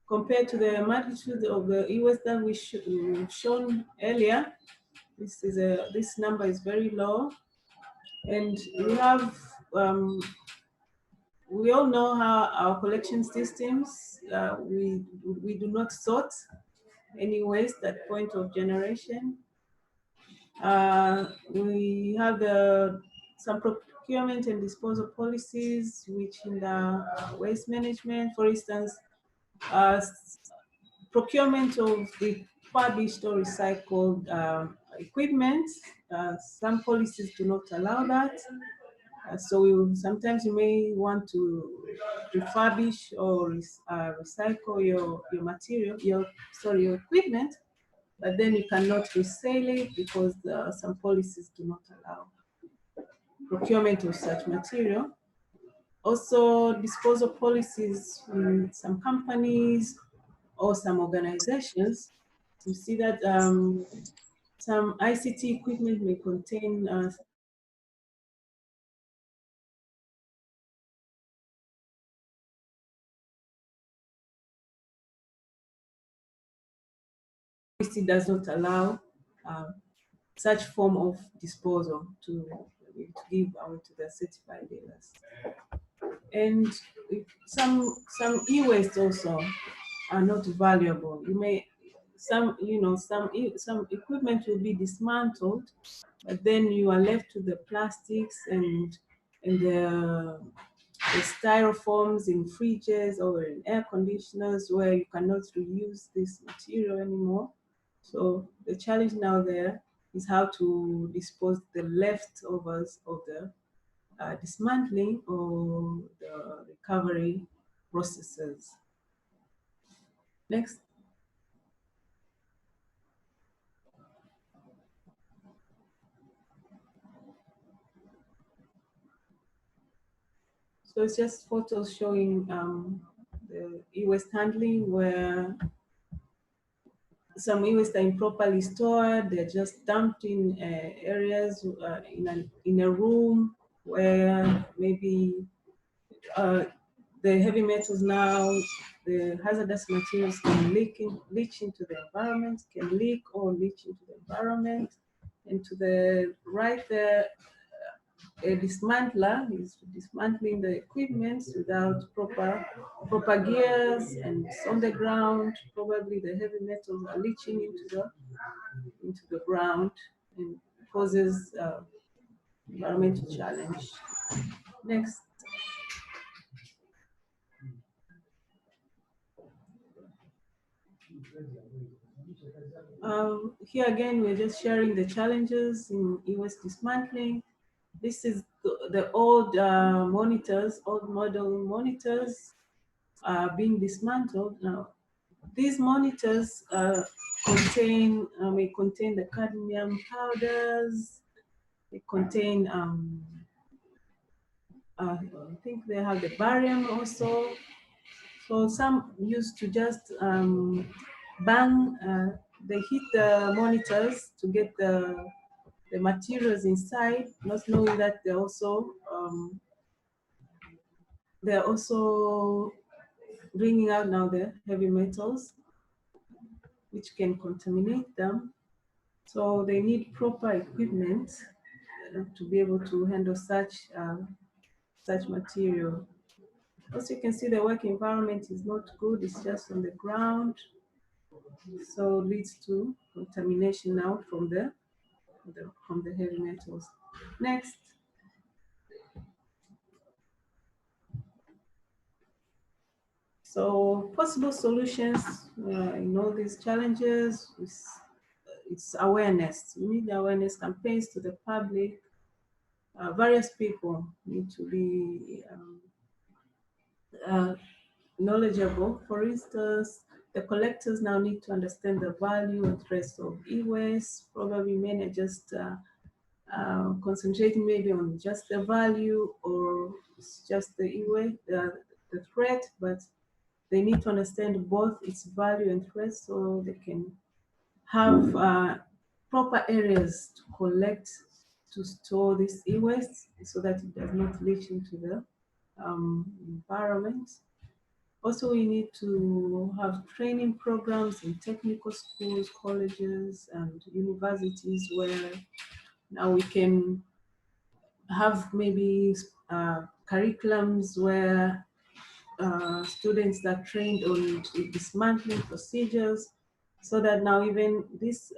Compared to the magnitude of the e-waste that we've shown earlier, this number is very low, and we have we all know how our collection systems we do not sort any waste at point of generation. We have some procurement and disposal policies which in the waste management, for instance, procurement of refurbished or recycled equipment. Some policies do not allow that. So sometimes you may want to refurbish or recycle your material, your equipment, but then you cannot resell it because some policies do not allow procurement of such material. Also, disposal policies in some companies or some organizations, you see that some ICT equipment may contain policy does not allow such form of disposal to give out to the certified dealers. And some e-waste also are not valuable. You may some equipment will be dismantled, but then you are left with the plastics and the styrofoams in fridges or in air conditioners where you cannot reuse this material anymore. So the challenge now there is how to dispose the leftovers of the dismantling or the recovery processes. Next. So it's just photos showing the e-waste handling where some e-waste are improperly stored. They're just dumped in areas in a room where maybe the heavy metals now, the hazardous materials can leach into the environment, can leak or leach into the environment. And to the right there, a dismantler is dismantling the equipment without proper gears, and it's on the ground. Probably the heavy metals are leaching into the ground and causes environmental challenge. Next. Here again, we're just sharing the challenges in e-waste dismantling. This is the old monitors, old model monitors being dismantled. Now, these monitors may contain the cadmium powders. They contain, I think they have the barium also. So some used to just bang, they hit the monitors to get the materials inside, not knowing that they're also bringing out now the heavy metals, which can contaminate them. So they need proper equipment to be able to handle such material. Also, you can see the work environment is not good. It's just on the ground, so leads to contamination now from the heavy metals. Next. So possible solutions in all these challenges is it's awareness. We need awareness campaigns to the public. Various people need to be knowledgeable. For instance, the collectors now need to understand the value and threats of e-waste. Probably many are just concentrating maybe on just the value or just the e-waste, the threat, but they need to understand both its value and threat so they can have proper areas to collect, to store this e-waste so that it does not leach into the environment. Also, we need to have training programs in technical schools, colleges, and universities where now we can have maybe curriculums where students are trained on dismantling procedures, so that now even this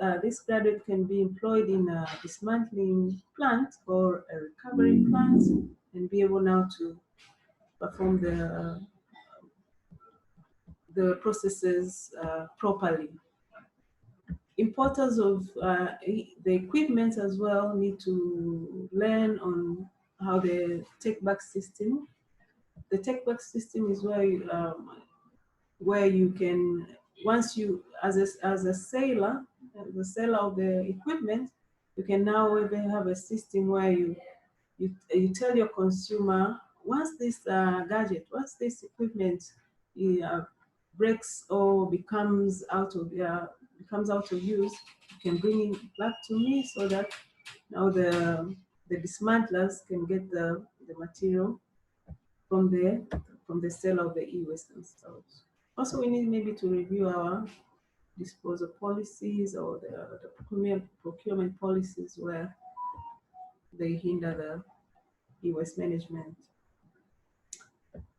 graduate can be employed in a dismantling plant or a recovery plant and be able now to perform the processes properly. Importers of the equipment as well need to learn on how the take-back system. The take-back system is where you can, once you, as a seller of the equipment, you can now even have a system where you tell your consumer, once this gadget, once this equipment breaks or becomes out of use, you can bring it back to me so that now the dismantlers can get the material from the sale of the e-waste themselves. Also, we need maybe to review our disposal policies or the procurement policies where they hinder the e-waste management.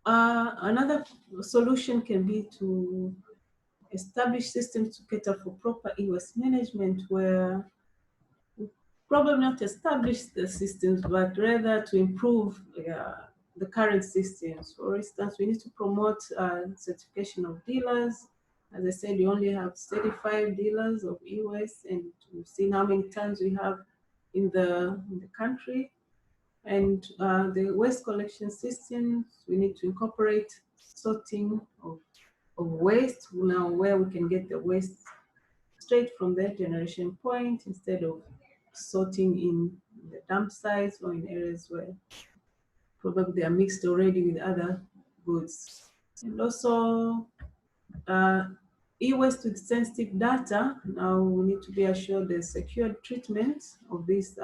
Another solution can be to establish systems to cater for proper e-waste management, where probably not establish the systems, but rather to improve the current systems. For instance, we need to promote certification of dealers. As I said, we only have 35 dealers of e-waste, and we've seen how many tons we have in the country. And the waste collection systems, we need to incorporate sorting of waste, now where we can get the waste straight from the generation point instead of sorting in the dump sites or in areas where probably they are mixed already with other goods. And also e-waste with sensitive data. Now we need to be assured the secured treatment of this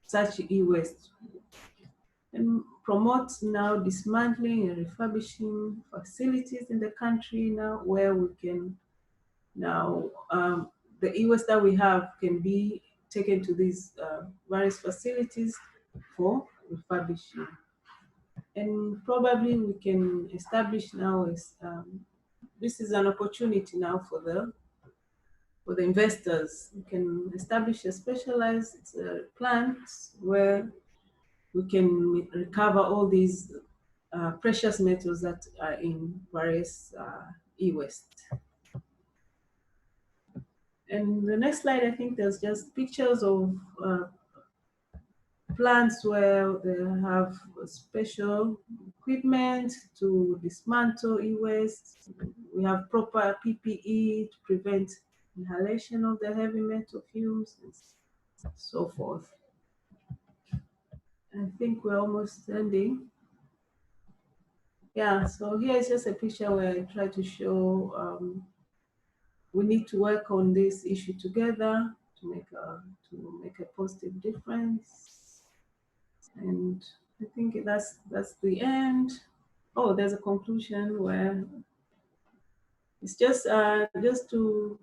such e-waste, and promote now dismantling and refurbishing facilities in the country now where we can now the e-waste that we have can be taken to these various facilities for refurbishing. And probably we can establish now this is an opportunity now for the investors. We can establish a specialized plant where we can recover all these precious metals that are in various e-waste. And the next slide, I think there's just pictures of plants where they have special equipment to dismantle e-waste. We have proper PPE to prevent inhalation of the heavy metal fumes and so forth. I think we're almost ending. Yeah, so here is just a picture where I try to show we need to work on this issue together to make a positive difference. And I think that's the end. Oh, there's a conclusion where it's just to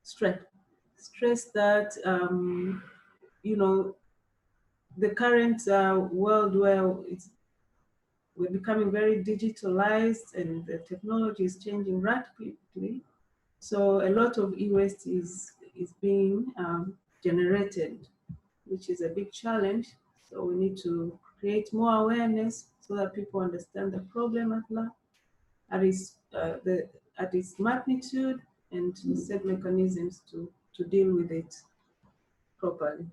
stress that you know, the current world where we're becoming very digitalized and the technology is changing rapidly. So a lot of e-waste is being generated, which is a big challenge. So we need to create more awareness so that people understand the problem at its magnitude and set mechanisms to deal with it properly.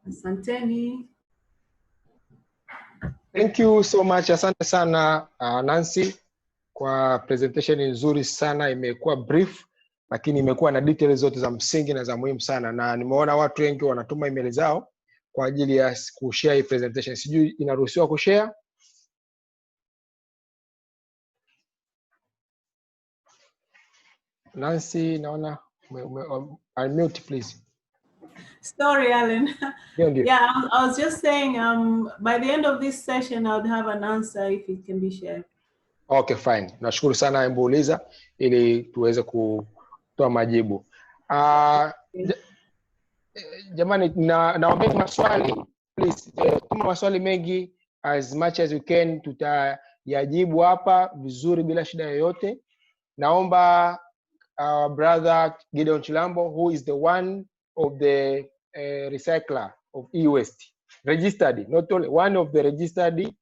Asanteni. Thank you so much. Asante sana Nancy kwa presentation nzuri sana, imekuwa brief lakini imekuwa na details zote za msingi na za muhimu sana, na nimeona watu wengi wanatuma email zao kwa ajili ya kushare hii presentation. Sijui inaruhusiwa kushare? Nancy, naona unmute please. Sorry, Allan. Ndio. Yeah, I was just saying, by the end of this session, I would have an answer if it can be shared. Okay, fine. Nashukuru sana Embuuliza ili tuweze kutoa majibu. Jamani, naomba maswali please. Kama maswali mengi as much as you can tutayajibu hapa vizuri bila shida yoyote. Naomba brother Gideon Chilambo, who is the one of the recycler of e-waste, registered, not only one of the registered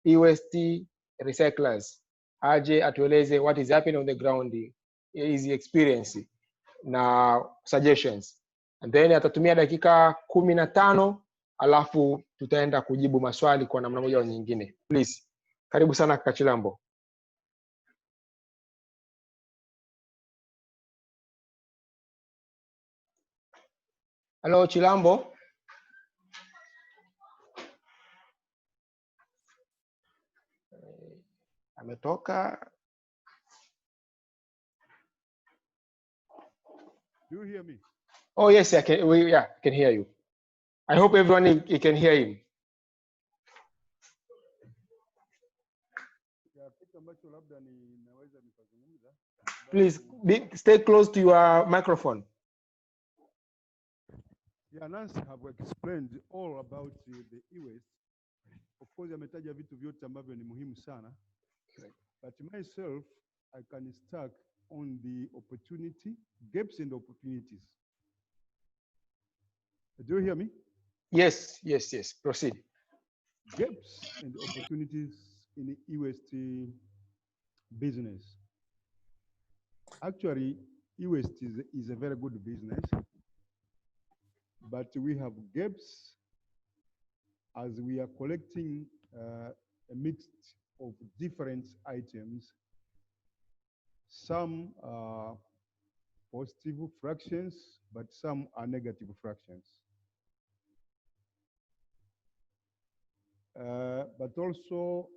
e-waste recyclers, aje atueleze what is happening on the ground, his experience na suggestions, and then atatumia dakika 15 alafu tutaenda kujibu maswali kwa namna moja au nyingine. Please, karibu sana kaka Chilambo. Hello Chilambo. Ametoka. Do you hear me? Oh yes, I can. I can hear you. I hope everyone can hear him. Please stay close to your microphone. Yeah, Nancy have explained all about the e-waste. Of course, ametaja vitu vyote ambavyo ni muhimu sana. But myself, I can start on the opportunity, gaps and opportunities. Do you hear me? Yes. Proceed. Gaps and opportunities in the e-waste business. Actually, e-waste is a very good business, but we have gaps as we are collecting a mix of different items. Some are positive fractions, but some are negative fractions. But also,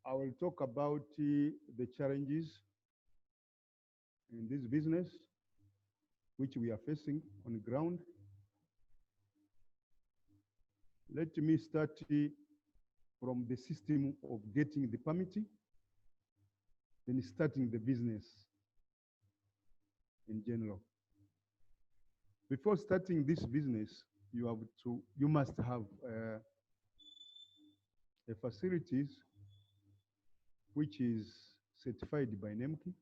I will talk about the challenges in this business, which we are facing on the ground. Let me start from the system of getting the permit, then starting the business in general. Before starting this business, you must have a facilities which is certified by NEMKI.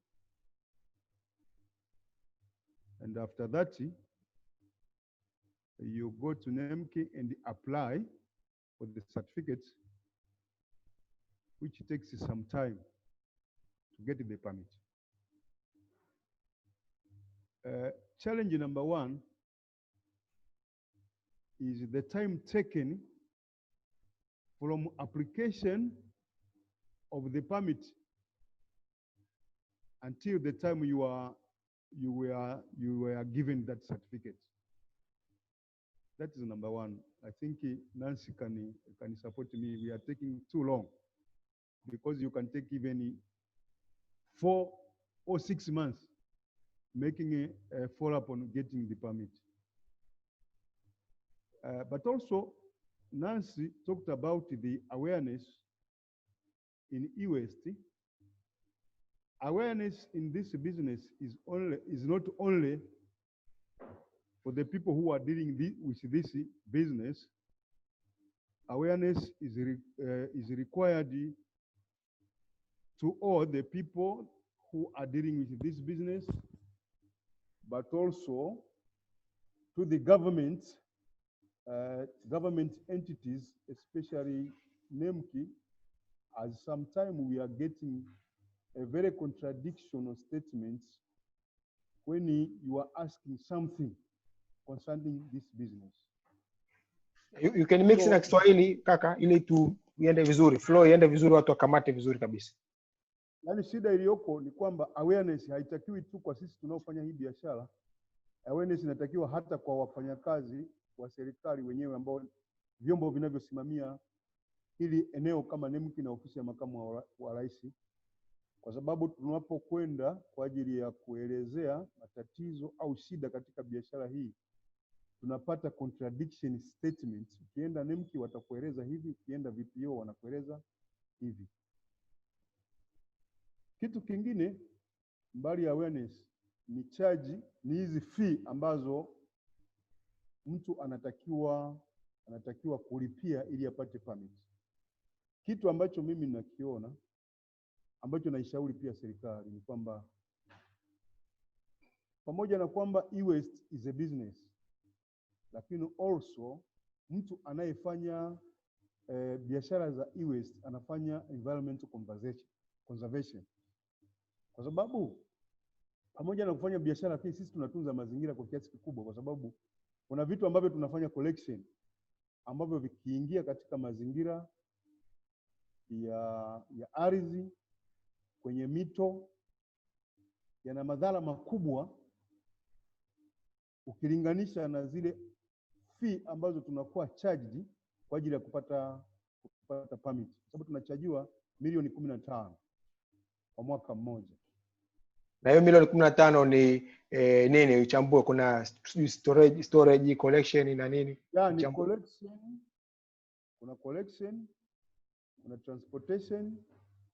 And after that, you go to NEMKI and apply for the certificate, which takes some time to get the permit. Challenge number one is the time taken from application of the permit until the time you were given that certificate. That is number one. I think Nancy can support me. We are taking too long because you can take even 4 or 6 months making a follow-up on getting the permit. But also, Nancy talked about the awareness in e-waste. Awareness in this business is not only for the people who are dealing with this business, awareness is required to all the people who are dealing with this business, but also to the government entities, especially NEMKI, as sometimes we are getting a very contradictional statements when you are asking something concerning this business. You can mix na Kiswahili kaka, ili tu iende vizuri, flow iende vizuri, watu wakamate vizuri kabisa. Yaani shida iliyoko ni kwamba awareness haitakiwi tu kwa sisi tunaofanya hii biashara. Awareness inatakiwa hata kwa wafanyakazi wa serikali wenyewe ambao vyombo vinavyosimamia hili eneo kama NEMKI na ofisi ya makamu wa rais, kwa sababu tunapokwenda kwa ajili ya kuelezea matatizo au shida katika biashara hii, tunapata contradiction statements. Ukienda NEMKI watakueleza hivi, ukienda VPO wanakueleza hivi. Kitu kingine mbali ya awareness ni charge, ni hizi fee ambazo mtu anatakiwa kulipia ili apate permit. Kitu ambacho mimi nakiona ambacho naishauri pia serikali ni kwamba pamoja na kwamba e-waste is a business, lakini also mtu anayefanya biashara za e-waste anafanya environmental conservation. Kwa sababu pamoja na kufanya biashara pia sisi tunatunza mazingira kwa kiasi kikubwa, kwa sababu kuna vitu ambavyo tunafanya collection ambavyo vikiingia katika mazingira ya ardhi, kwenye mito, yana madhara makubwa ukilinganisha na zile fee ambazo tunakuwa charged kwa ajili ya kupata permit. Sababu tunachajiwa milioni 15 kwa mwaka mmoja. Na hiyo milioni 15 ni nini? Uchambue, kuna storage, collection na nini? Yani kuna collection, kuna transportation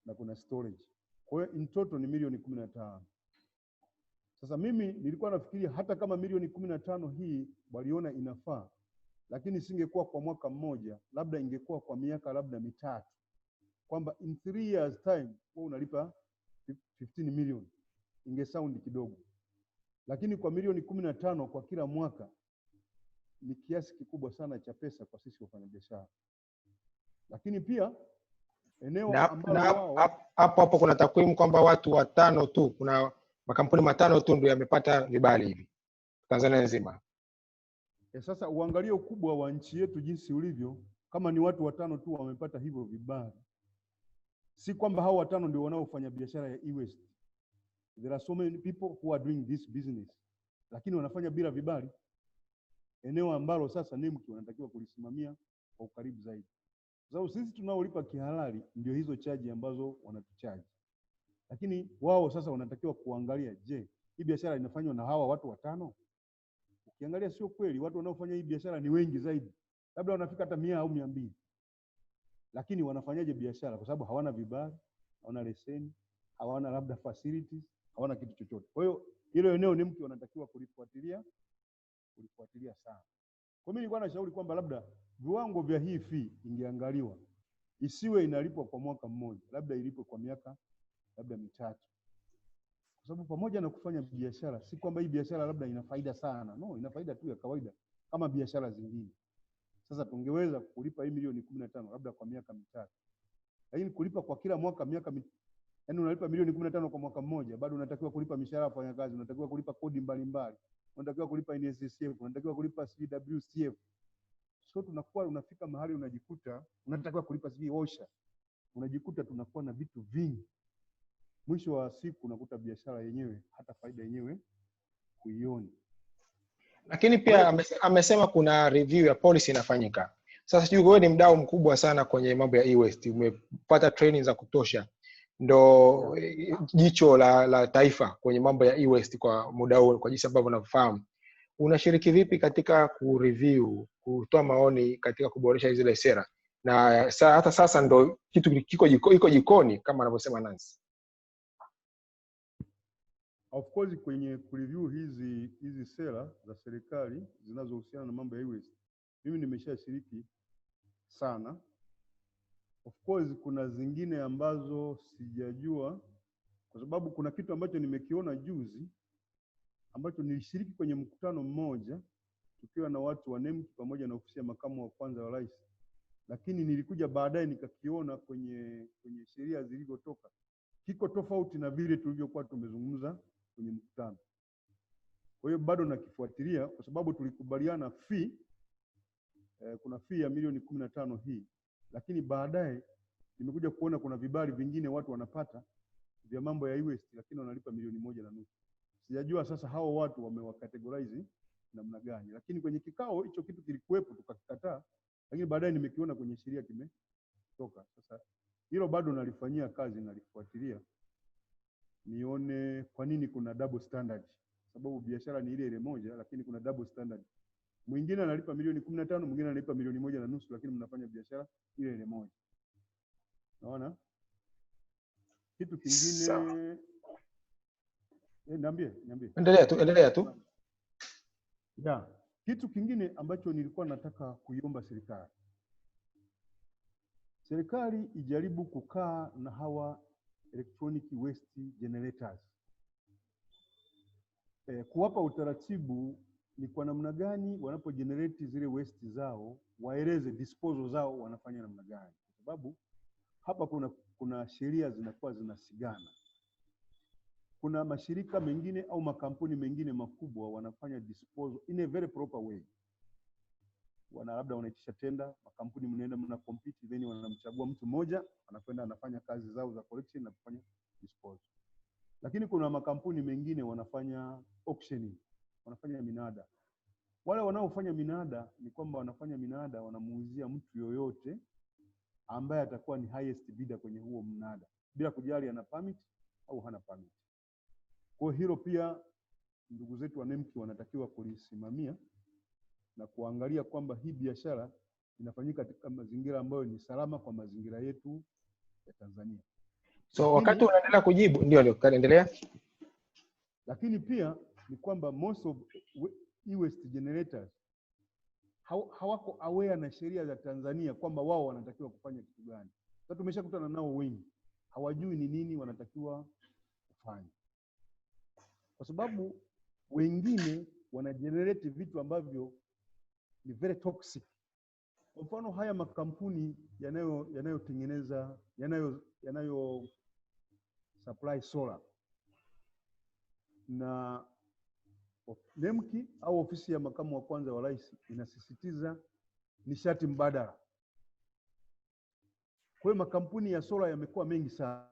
na kuna storage. Kwa hiyo in total ni milioni 15. Sasa mimi nilikuwa nafikiria hata kama milioni 15 hii waliona inafaa, lakini singekuwa kwa mwaka mmoja, labda ingekuwa kwa miaka labda mitatu. Kwamba in 3 years time wewe unalipa 15 million. Ingesound kidogo. Lakini kwa milioni 15 kwa kila mwaka ni kiasi kikubwa sana cha pesa kwa sisi wafanyabiashara. Lakini pia eneo ambalo hapo kuna takwimu kwamba watu 5 tu, kuna makampuni 5 tu ndio yamepata vibali hivi Tanzania nzima. Sasa uangalie ukubwa wa nchi yetu jinsi ulivyo, kama ni watu 5 tu wamepata hivyo vibali. Si kwamba hao 5 ndio wanaofanya biashara ya e-waste. There are so many people who are doing this business, lakini wanafanya bila vibali. Eneo ambalo sasa NEMKI wanatakiwa kulisimamia kwa ukaribu zaidi. Sababu sisi tunaolipa kihalali ndio hizo charge ambazo wanatuchaji. Lakini wao sasa wanatakiwa kuangalia, je, hii biashara inafanywa na hawa watu 5? Ukiangalia sio kweli, watu wanaofanya hii biashara ni wengi zaidi. Labda wanafika hata 100 au 200. Lakini wanafanyaje biashara? Kwa sababu hawana vibali, hawana leseni, hawana labda facilities, hawana kitu chochote. Kwa hiyo hilo eneo NEMKI wanatakiwa kulifuatilia sana. Kwa mimi nilikuwa nashauri kwamba labda viwango vya hii fee ingeangaliwa. Isiwe inalipwa kwa mwaka mmoja, labda ilipwe kwa miaka labda mitatu. Kwa sababu pamoja na kufanya biashara, si kwamba hii biashara labda ina faida sana. No, ina faida tu ya kawaida kama biashara zingine. Sasa tungeweza kulipa hii milioni 15 labda kwa miaka mitatu. Lakini kulipa kwa kila mwaka yaani unalipa milioni 15 kwa mwaka mmoja, bado unatakiwa kulipa mishahara ya wafanyakazi, unatakiwa kulipa kodi mbalimbali, unatakiwa kulipa NSSF, unatakiwa kulipa CWCF. So tunakuwa unafika mahali unajikuta unatakiwa kulipa OSHA. Unajikuta tunakuwa na vitu vingi. Mwisho wa siku unakuta biashara yenyewe hata faida yenyewe kuioni. Lakini pia amesema kuna review ya policy inafanyika. Sasa sijui wewe ni mdau mkubwa sana kwenye mambo ya e-waste, umepata training za kutosha, ndo jicho la taifa kwenye mambo ya e-waste kwa muda huu, kwa jinsi ambavyo unafahamu. Unashiriki vipi katika kureview, kutoa maoni katika kuboresha zile sera? Na hata sasa ndo kitu iko jikoni kama anavyosema Nancy. Of course kwenye kureview hizi sera za serikali zinazohusiana na mambo ya e-waste, mimi nimeshashiriki sana. Of course kuna zingine ambazo sijajua, kwa sababu kuna kitu ambacho nimekiona juzi ambacho nilishiriki kwenye mkutano mmoja tukiwa na watu wa NEMC pamoja na ofisi ya makamu wa kwanza wa rais, lakini nilikuja baadaye nikakiona kwenye sheria zilizotoka kiko tofauti na vile tulivyokuwa tumezungumza kwenye mkutano. Kwa hiyo bado nakifuatilia kwa sababu tulikubaliana fee, kuna fee ya milioni 15 hii, lakini baadaye nimekuja kuona kuna vibali vingine watu wanapata vya mambo ya e-waste lakini wanalipa milioni 1.5. Sijajua sasa hao watu wamewacategorize namna gani, lakini kwenye kikao hicho kitu kilikuwepo tukakikataa, lakini baadaye nimekiona kwenye sheria kimetoka. Sasa hilo bado nalifanyia kazi, nalifuatilia nione kwa nini kuna double standard, sababu biashara ni ile moja lakini kuna double standard. Mwingine analipa milioni 15, mwingine analipa milioni 1.5, lakini mnafanya biashara ile moja. Naona kitu kingine niambie. Endelea tu. Yeah. Kitu kingine ambacho nilikuwa nataka kuiomba serikali ijaribu kukaa na hawa electronic waste generators, kuwapa utaratibu ni kwa namna gani wanapo generate zile waste zao, waeleze disposal zao wanafanya namna gani, kwa sababu hapa kuna sheria zinakuwa zinasigana. Kuna mashirika mengine au makampuni mengine makubwa wanafanya disposal in a very proper way. Labda wanaitisha tenda, makampuni mnaenda mna compete, then wanamchagua mtu mmoja anakwenda anafanya kazi zao za collection na kufanya disposal. Lakini kuna makampuni mengine wanafanya auctioning, wanafanya minada. Wale wanaofanya minada ni kwamba wanafanya minada, wanamuuzia mtu yoyote ambaye atakuwa ni highest bidder kwenye huo mnada, bila kujali ana permit au hana permit. Kwa hilo pia ndugu zetu wa NEMC wanatakiwa kulisimamia na kuangalia kwamba hii biashara inafanyika katika mazingira ambayo ni salama kwa mazingira yetu ya Tanzania. So wakati unaendelea kujibu, ndio kaendelea. Lakini pia ni kwamba most of e-waste generators hawako aware na sheria za Tanzania kwamba wao wanatakiwa kufanya kitu gani. Sasa tumeshakutana nao wengi, hawajui ni nini wanatakiwa kufanya, kwa sababu wengine wanagenerate vitu ambavyo ni very toxic. Kwa mfano haya makampuni yanayotengeneza yanayo supply solar, na NEMC au ofisi ya makamu wa kwanza wa rais inasisitiza nishati mbadala. Kwa hiyo makampuni ya solar yamekuwa mengi sana,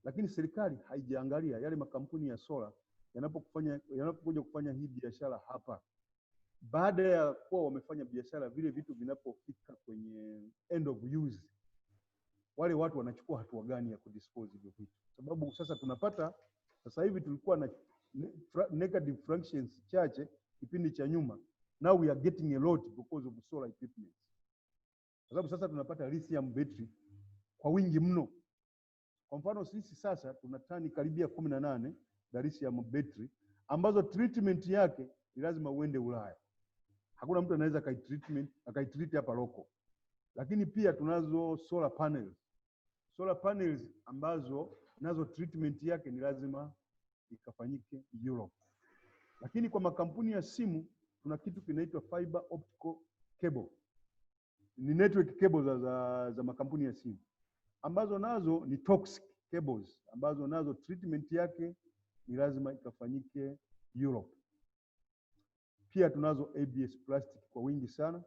lakini serikali haijaangalia yale makampuni ya solar yanapokuja kufanya hii biashara hapa. Baada ya kuwa wamefanya biashara, vile vitu vinapofika kwenye end of use, wale watu wanachukua hatua gani ya kudispose hivyo vitu? Sababu sasa tunapata, sasa hivi tulikuwa na negative fractions chache kipindi cha nyuma, now we are getting a lot because of solar equipment. Sababu sasa tunapata lithium battery kwa wingi mno. Kwa mfano sisi sasa tuna tani karibia 18 za lithium battery ambazo treatment yake ni lazima uende Ulaya. Hakuna mtu anaweza akaitreat hapa local. Lakini pia tunazo solar panels ambazo nazo treatment yake ni lazima ikafanyike Europe. Lakini kwa makampuni ya simu tuna kitu kinaitwa fiber optical cable, ni network cables za makampuni ya simu, ambazo nazo ni toxic cables, ambazo nazo treatment yake ni lazima ikafanyike Europe. Pia tunazo ABS plastic kwa wingi sana,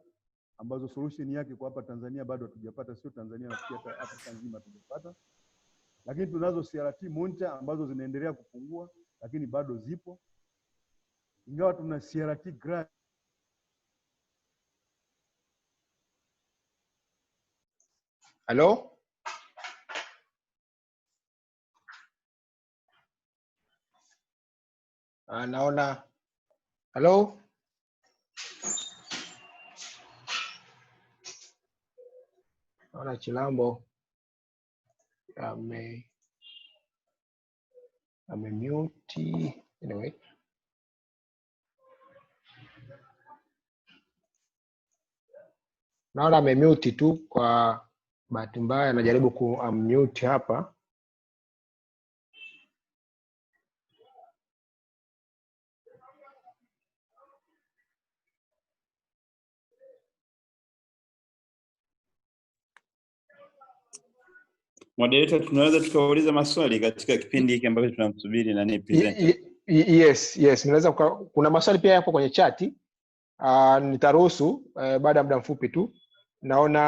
ambazo solution yake kwa hapa Tanzania bado hatujapata, sio Tanzania na pia hata Afrika nzima hatujapata. Lakini tunazo CRT monitor ambazo zinaendelea kupungua, lakini bado zipo. Ingawa tuna CRT glass. Hello? Naona. Hello? Naona Chilambo amemute anyway. Naona amemute tu kwa bahati mbaya, anajaribu ku-unmute hapa. Moderator, tunaweza tukauliza maswali katika kipindi hiki ambacho tunamsubiri nani presenter? Yes, ninaweza kuna maswali pia yapo kwenye chati. Nitaruhusu baada ya muda mfupi tu. Naona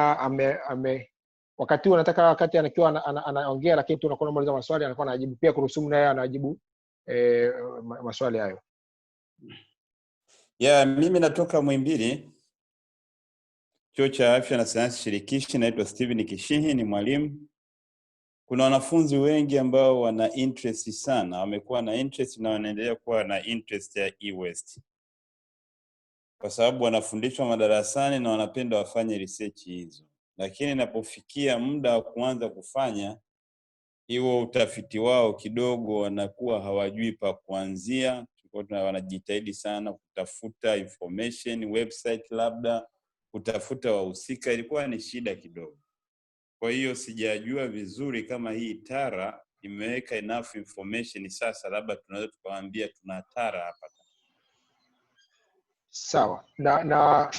wakati anakiwa anaongea, lakini tunakuwa tunauliza maswali, anakuwa anajibu pia, kuruhusu naye anajibu maswali hayo. Mimi natoka Muhimbili, Chuo cha Afya na Sayansi Shirikishi. Naitwa Steven Kishihi, ni mwalimu. Kuna wanafunzi wengi ambao wana interest sana, wamekuwa na interest na wanaendelea kuwa na interest ya e-waste, kwa sababu wanafundishwa madarasani na wanapenda wafanye research hizo. Lakini inapofikia muda wa kuanza kufanya hiyo utafiti wao, kidogo wanakuwa hawajui pa kuanzia. Wanajitahidi sana kutafuta information, website labda, kutafuta wahusika, ilikuwa ni shida kidogo. Kwa hiyo sijajua vizuri kama hii TARA imeweka enough information sasa, labda tunaweza tukawaambia tuna TARA hapa. Sawa. Na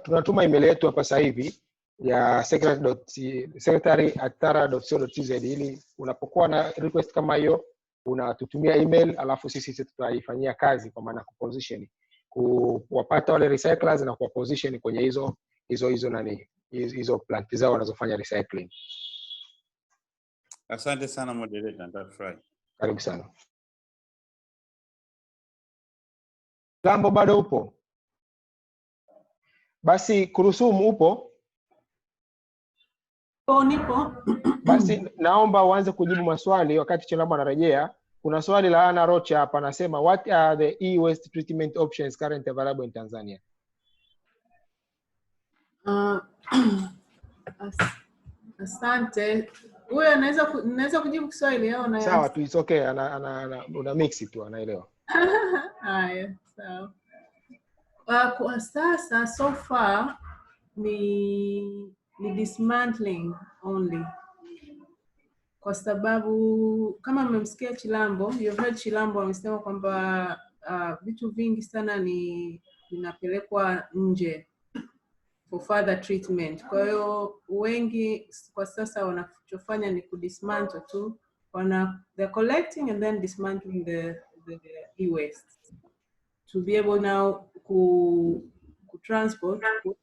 tunatuma email yetu hapa sasa hivi ya secretary@tara.co.tz, ili unapokuwa na request kama hiyo unatutumia email, alafu sisi tutaifanyia kazi, kwa maana kuposition, kuwapata wale recyclers na kuwaposition kwenye hizo plant zao wanazofanya recycling. Asante sana moderator, nitafurahi. Karibu sana. Lambo bado upo? Basi Kurusumu upo? Nipo. Basi naomba uanze kujibu maswali wakati Chilambo anarejea. Kuna swali la Ana Rocha hapa, anasema what are the e-waste treatment options currently available in Tanzania? Asante. Huyo naweza kujibu Kiswahili au na? Sawa tu, it's okay. Una mix tu, anaelewa. Haya, sawa. Kwa sasa so far ni dismantling only, kwa sababu kama mmemsikia Chilambo, you've heard Chilambo amesema kwamba vitu vingi sana vinapelekwa nje for further treatment. Kwa hiyo wengi kwa sasa wanachofanya ni kudismantle tu, they're collecting and then dismantling the e-waste to be able now to transport for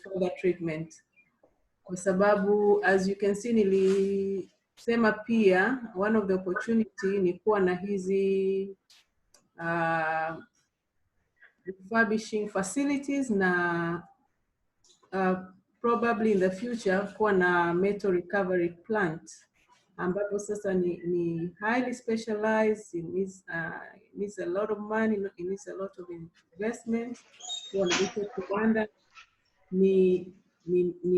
further treatment. Kwa sababu as you can see, nilisema pia one of the opportunity ni kuwa na hizi refurbishing facilities na probably in the future kuwa na metal recovery plant, ambapo sasa ni highly specialized. It needs a lot of money, it needs a lot of investment. Kiwanda ni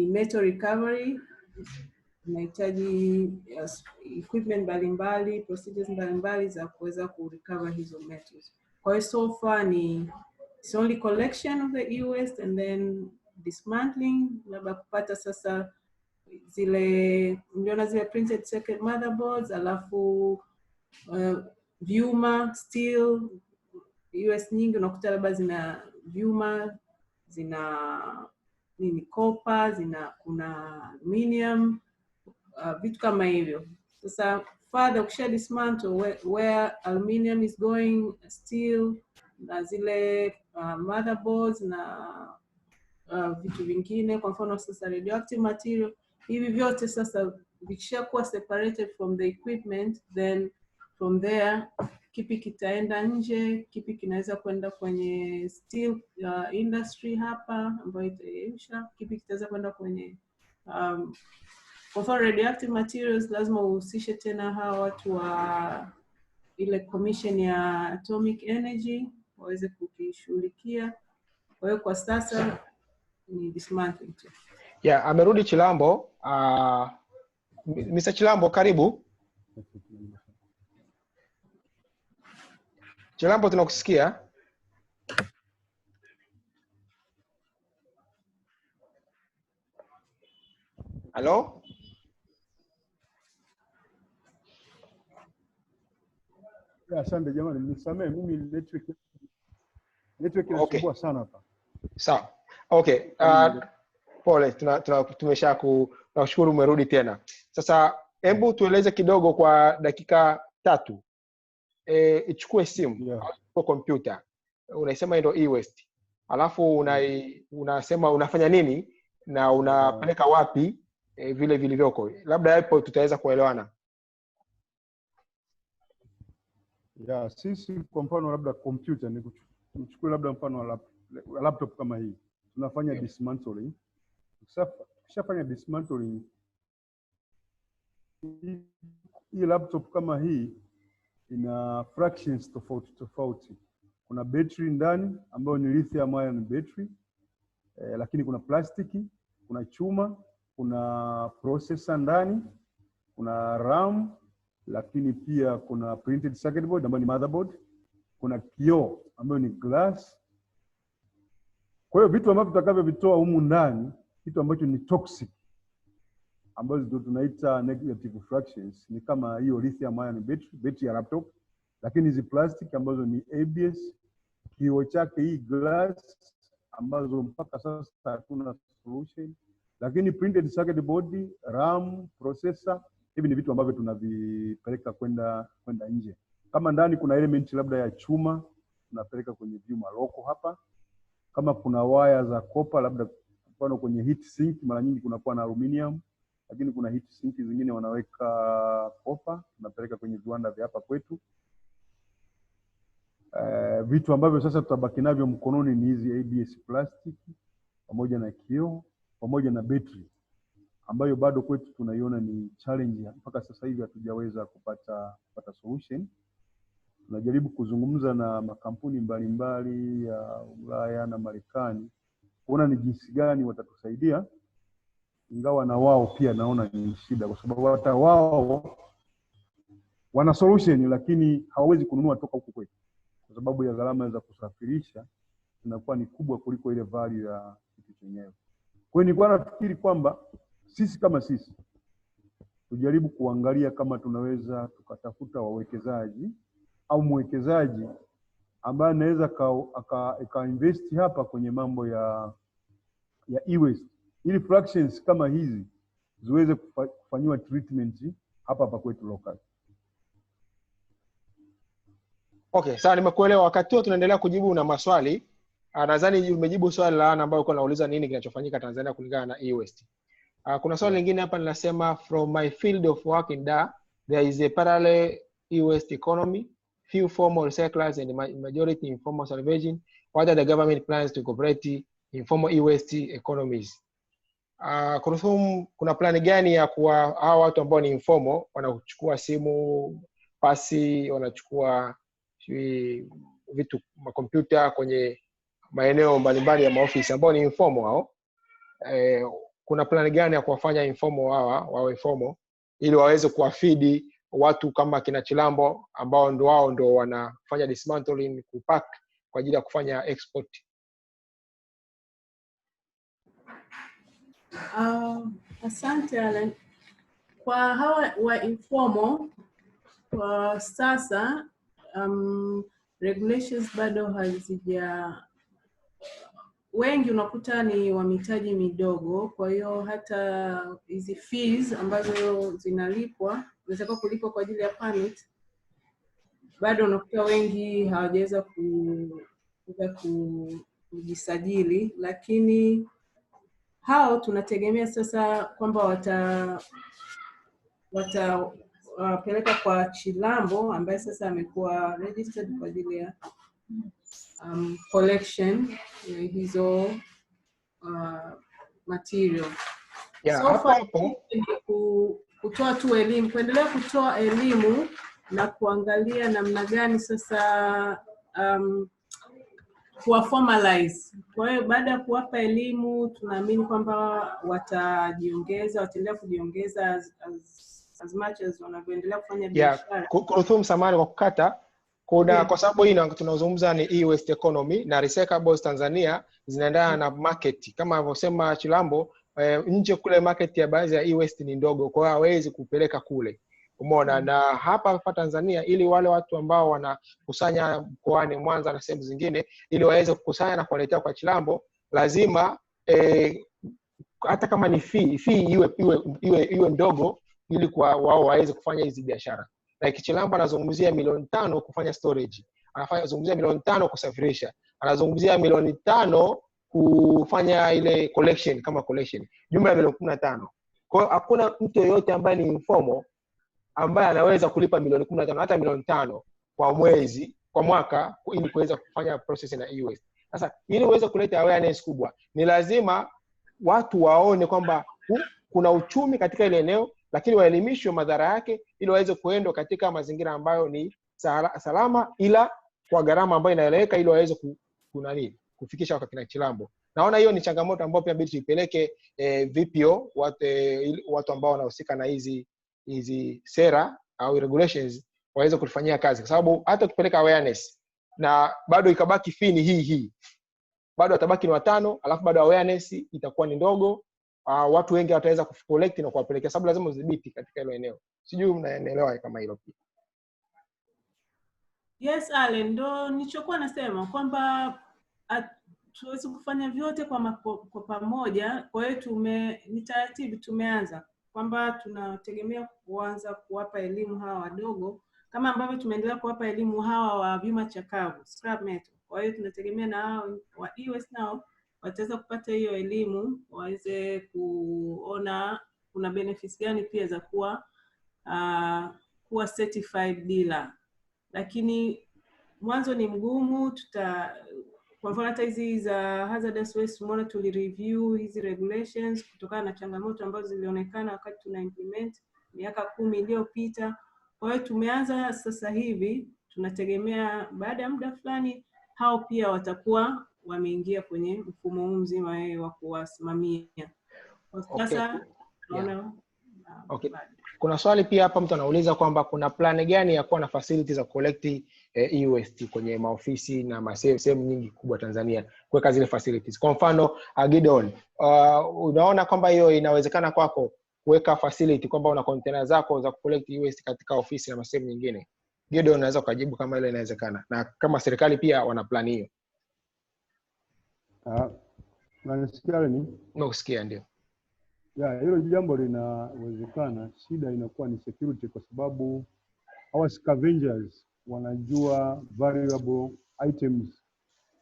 metal recovery, inahitaji equipment mbalimbali, procedures mbalimbali za kuweza kurecover hizo metals. Kwa hiyo so far it's only collection of the e-waste and then dismantling, labda kupata sasa zile printed circuit motherboards, alafu vyuma, steel, US nyingi unakuta labda zina vyuma, zina copper, kuna aluminium, vitu kama hivyo. Sasa further ukisha dismantle where aluminium is going, steel na zile motherboards na vitu vingine, kwa mfano sasa radioactive material, hivi vyote sasa vikishakuwa separated from the equipment, then from there kipi kitaenda nje, kipi kinaweza kwenda kwenye steel industry hapa ambayo itaisha, kipi kitaweza kwenda kwenye kwa mfano radioactive materials lazima uhusishe tena hawa watu wa ile commission ya atomic energy waweze kukishughulikia. Kwa hiyo kwa sasa ni dismantling. Amerudi Chilambo. Mr. Chilambo, karibu. Chilambo tunakusikia. Hello? Asante jamani, nisamee mimi network inasumbua sana hapa. Sawa. Okay. Pole, tunashukuru umerudi tena. Sasa hebu tueleze kidogo kwa dakika 3. Ichukue simu au kompyuta. Unaisema ndio e-waste. Alafu unasema unafanya nini na unapeleka wapi vile vilivyoko. Labda hapo tutaweza kuelewana. Ya, sisi kwa mfano labda kompyuta nichukue labda mfano wa laptop kama hii. Tunafanya dismantling. Ukishafanya dismantling, hii laptop kama hii ina fractions tofauti. Kuna battery ndani ambayo ni lithium ion battery, lakini kuna plastiki, kuna chuma, kuna processor ndani, kuna RAM, lakini pia kuna printed circuit board ambayo ni motherboard, kuna kioo ambayo ni glass. Kwa hiyo vitu ambavyo tutakavyovitoa humu ndani, kitu ambacho ni toxic, ambazo ndio tunaita negative fractions, ni kama hiyo lithium ion battery ya laptop, lakini hizi plastic ambazo ni ABS, kioo chake hii glass ambazo mpaka sasa hatuna solution, lakini printed circuit board, RAM, processor, hivi ni vitu ambavyo tunavipeleka kwenda nje. Kama ndani kuna element labda ya chuma, tunapeleka kwenye vyuma loko hapa. Kama kuna waya za copper labda mfano kwenye heat sink, mara nyingi kunakuwa na aluminium, lakini kuna heat sink zingine wanaweka copper, tunapeleka kwenye viwanda vya hapa kwetu. Vitu ambavyo sasa tutabaki navyo mkononi ni hizi ABS plastic pamoja na kioo pamoja na battery, ambayo bado kwetu tunaiona ni challenge. Mpaka sasa hivi hatujaweza kupata solution. Tunajaribu kuzungumza na makampuni mbalimbali ya Ulaya na Marekani kuona ni jinsi gani watatusaidia, ingawa na wao pia naona ni shida, kwa sababu hata wao wana solution lakini hawawezi kununua toka huko kwetu, kwa sababu ya gharama za kusafirisha inakuwa ni kubwa kuliko ile value ya kitu chenyewe. Kwa hiyo nilikuwa nafikiri kwamba sisi kama sisi tujaribu kuangalia kama tunaweza tukatafuta wawekezaji au mwekezaji ambaye anaweza ka invest hapa kwenye mambo ya e-waste, ili fractions kama hizi ziweze kufanywa treatment hapa kwetu local. Okay, sawa, nimekuelewa. Wakati huo tunaendelea kujibu na maswali. Nadhani umejibu swali la Allan ambayo unauliza nini kinachofanyika Tanzania kulingana na e-waste. Kuna swali lingine hapa linasema, from my field of work in Dar, there is a parallel e-waste economy, few formal recyclers and majority informal salvaging. What are the government plans to incorporate informal e-waste economies? Kuna plani gani ya kuwa hawa watu ambao ni informal wanachukua simu, pasi, wanachukua vitu makompyuta kwenye maeneo mbalimbali ya maofisi ambao ni informal hao? Kuna plani gani ya kuwafanya informal wawe formal ili waweze kuwafidi watu kama kina Chilambo ambao ndo wanafanya dismantling, kupack kwa ajili ya kufanya export? Asante Allan. Kwa hawa wa informal kwa sasa regulations bado hazija, wengi unakuta ni wa mitaji midogo, kwa hiyo hata hizi fees ambazo zinalipwa zinataka kulipwa kwa ajili ya permit, bado unakuta wengi hawajaweza kujisajili, lakini hao tunategemea sasa kwamba watapeleka kwa Chilambo ambaye sasa amekuwa registered kwa ajili ya collection hizo material. So kutoa tu elimu, kuendelea kutoa elimu na kuangalia namna gani sasa kuwa formalize. Kwa hiyo baada ya kuwapa elimu, tunaamini kwamba wataendelea kujiongeza as much as wanavyoendelea kufanya biashara. Kuruhusu samahani kwa kukata, Kuna kwa sababu hii tunazungumza ni e-waste economy na recyclables Tanzania zinaendana na market kama alivyosema Chilambo, nje kule market ya baadhi ya e-waste ni ndogo, kwa hiyo hawezi kupeleka kule. Umeona, na hapa Tanzania ili wale watu ambao wanakusanya mkoani Mwanza na sehemu zingine ili waweze kukusanya na kuletea kwa Chilambo, lazima hata kama ni fee iwe ndogo ili kwa wao waweze kufanya hizi biashara. Like Chilambo anazungumzia milioni 5 kufanya storage, anazungumzia milioni 5 kusafirisha, anazungumzia milioni 5 kufanya ile collection kama collection, jumla ya milioni 15. Kwa hiyo hakuna mtu yeyote ambaye ni informal ambaye anaweza kulipa milioni 15 hata milioni 5 kwa mwezi, kwa mwaka, ili kuweza kufanya process na e-waste. Sasa ili uweze kuleta awareness kubwa, ni lazima watu waone kwamba kuna uchumi katika ile eneo, lakini waelimishwe madhara yake ili waweze kuenda katika mazingira ambayo ni salama ila kwa gharama ambayo inaeleweka, ili waweze kufikisha kwa kina Chilambo. Naona hiyo ni changamoto ambayo pia bidi ipeleke VPO, watu ambao wanahusika na hizi sera au regulations waweze kufanyia kazi, kwa sababu hata ukipeleka awareness na bado ikabaki fee ni hii, bado atabaki ni 5, alafu bado awareness itakuwa ni ndogo, watu wengi wataweza kucollect na kuwapelekea, sababu lazima udhibiti katika hilo eneo. Sijui mnaelewa kama hilo pia. Yes, Allan, ndo nilichokuwa nasema kwamba tuweze kufanya vyote kwa pamoja. Kwa hiyo ni taratibu tumeanza kwamba tunategemea kuanza kuwapa elimu hawa wadogo kama ambavyo tumeendelea kuwapa elimu hawa wa vyuma chakavu, scrap metal. Kwa hiyo tunategemea na hao wa e-waste nao wataweza kupata hiyo elimu, waweze kuona kuna benefits gani pia za kuwa certified dealer. Lakini mwanzo ni mgumu. Kwa mfano hata hizi za hazardous waste tumeona review hizi regulations kutokana na changamoto ambazo zilionekana wakati tuna implement miaka 10 iliyopita. Kwa hiyo tumeanza sasa hivi, tunategemea baada ya muda fulani hao pia watakuwa wameingia kwenye mfumo mzima wa kuwasimamia. Kwa sasa tunaona Kuna swali pia hapa mtu anauliza kwamba kuna plan gani ya kuwa na facilities za collect e-waste kwenye maofisi na sehemu nyingi kubwa Tanzania, kuweka zile facilities. Kwa mfano Gideon, unaona kwamba hiyo inawezekana kwako kuweka facility kwamba una container zako za collect e-waste katika ofisi na sehemu nyingine? Gideon unaweza kujibu kama ile inawezekana, na kama serikali pia wana plan hiyo. Unanisikia lini? Nakusikia, ndio. Hilo jambo linawezekana. Shida inakuwa ni security, kwa sababu hawa scavengers wanajua valuable items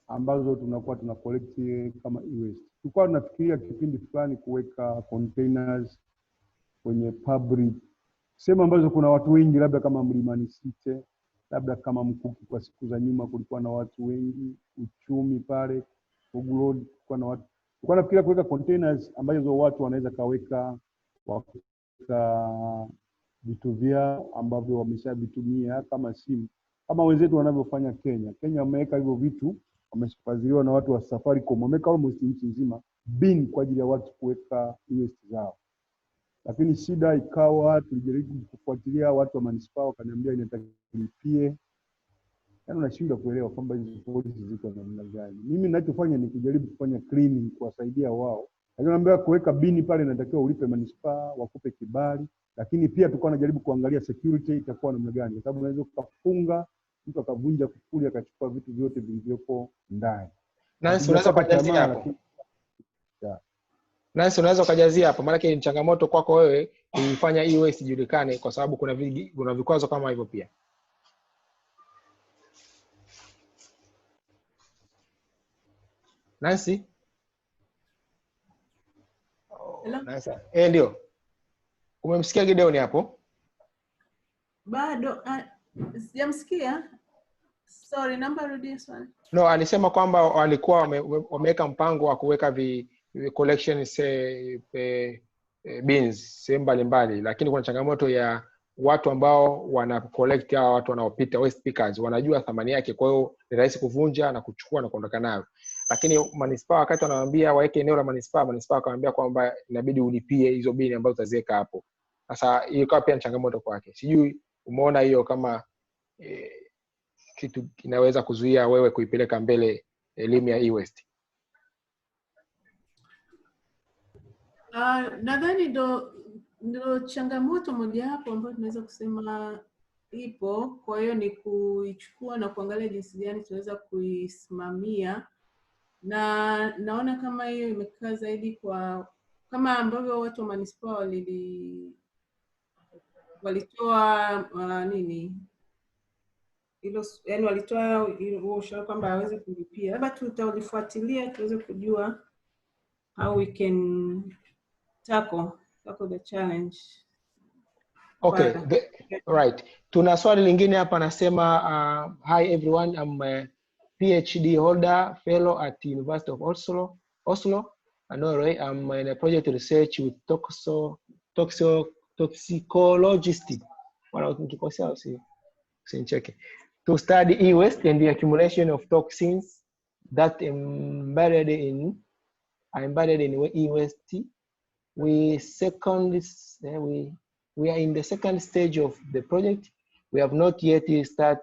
ambazo tunakuwa tuna collect kama e-waste. Tulikuwa tunafikiria kipindi fulani kuweka containers kwenye public sehemu ambazo kuna watu wengi, labda kama Mlimani City, labda kama Mkuki. Kwa siku za nyuma kulikuwa na watu wengi, Uchumi pale Ogulod kulikuwa na watu. Tulikuwa nafikiria kuweka containers ambazo watu wanaweza kaweka vitu vyao ambavyo wameshavitumia kama simu, kama wenzetu wanavyofanya Kenya. Kenya wameweka hivyo vitu, wameshafadhiliwa na watu wa Safaricom, wameweka almost nchi nzima bin kwa ajili ya watu kuweka e-waste zao. Lakini shida ikawa tulijaribu kufuatilia, watu wa manispaa wakaniambia inataka nilipie. Unashindwa kuelewa kwamba hizo policies ziko namna gani. Mimi ninachofanya ni kujaribu kufanya cleaning, kuwasaidia wao. Lakini naambia kuweka bini pale inatakiwa ulipe manispaa, wakupe kibali. Lakini pia tulikuwa tunajaribu kuangalia security itakuwa namna gani, kwa sababu unaweza kufunga mtu akavunja kufuli akachukua vitu vyote vilivyopo ndani. Nansi unaweza kujazia hapo. Nansi unaweza kujazia hapo, maana ni changamoto kwako wewe kuifanya e-waste ijulikane, kwa sababu kuna vikwazo kama hivyo pia. Nancy? Nancy. Ndio. Umemsikia Gideon hapo? Bado sijamsikia. Sorry, namba rudia swali. No, alisema kwamba walikuwa wameweka mpango wa kuweka collection bins sehemu mbalimbali, lakini kuna changamoto ya watu ambao wana collect, hawa watu wanaopita waste pickers wanajua thamani yake, kwa hiyo ni rahisi kuvunja na kuchukua na kuondoka nayo. Lakini manispaa wakati wanawaambia waweke eneo la manispaa akamwambia kwamba inabidi ulipie hizo bini ambazo utaziweka hapo. Sasa hiyo kwa pia ni changamoto kwake. Sijui umeona hiyo kama kitu kinaweza kuzuia wewe kuipeleka mbele elimu ya e-waste? Nadhani ndo changamoto mojawapo ambayo tunaweza kusema ipo. Kwa hiyo ni kuichukua na kuangalia jinsi gani tunaweza kuisimamia, na naona kama hiyo imekaa zaidi kwa kama ambavyo watu wa manispaa walitoa nini hilo, yani walitoa ushauri kwamba hawezi kulipia. Labda tutalifuatilia tuweze kujua how we can tackle the challenge. Okay, right. Tuna swali lingine hapa nasema, hi everyone, I'm a PhD holder fellow at University of Oslo, Norway. I'm in a project research with toxicologist. To study e-waste and the accumulation of toxins that are embedded in e-waste. We are in the second stage of the project. We have not yet started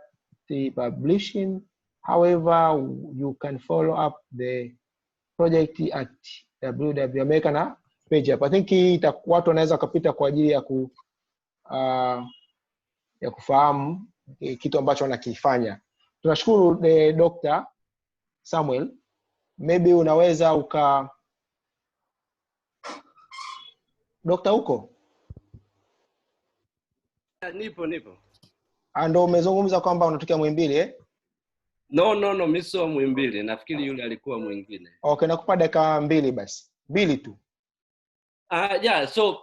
publishing. However, you can follow up the project at www. page hapa. I think watu wanaweza kupita kwa ajili ya kufahamu kitu ambacho wanakifanya. Tunashukuru Dr. Samuel. Maybe unaweza Dr. huko? Nipo. Ando umezungumza kwamba unatokea Muhimbili eh? No, mimi sio Muhimbili. Nafikiri yule alikuwa mwingine. Okay, nakupa dakika 2 basi. 2 tu. Yeah, so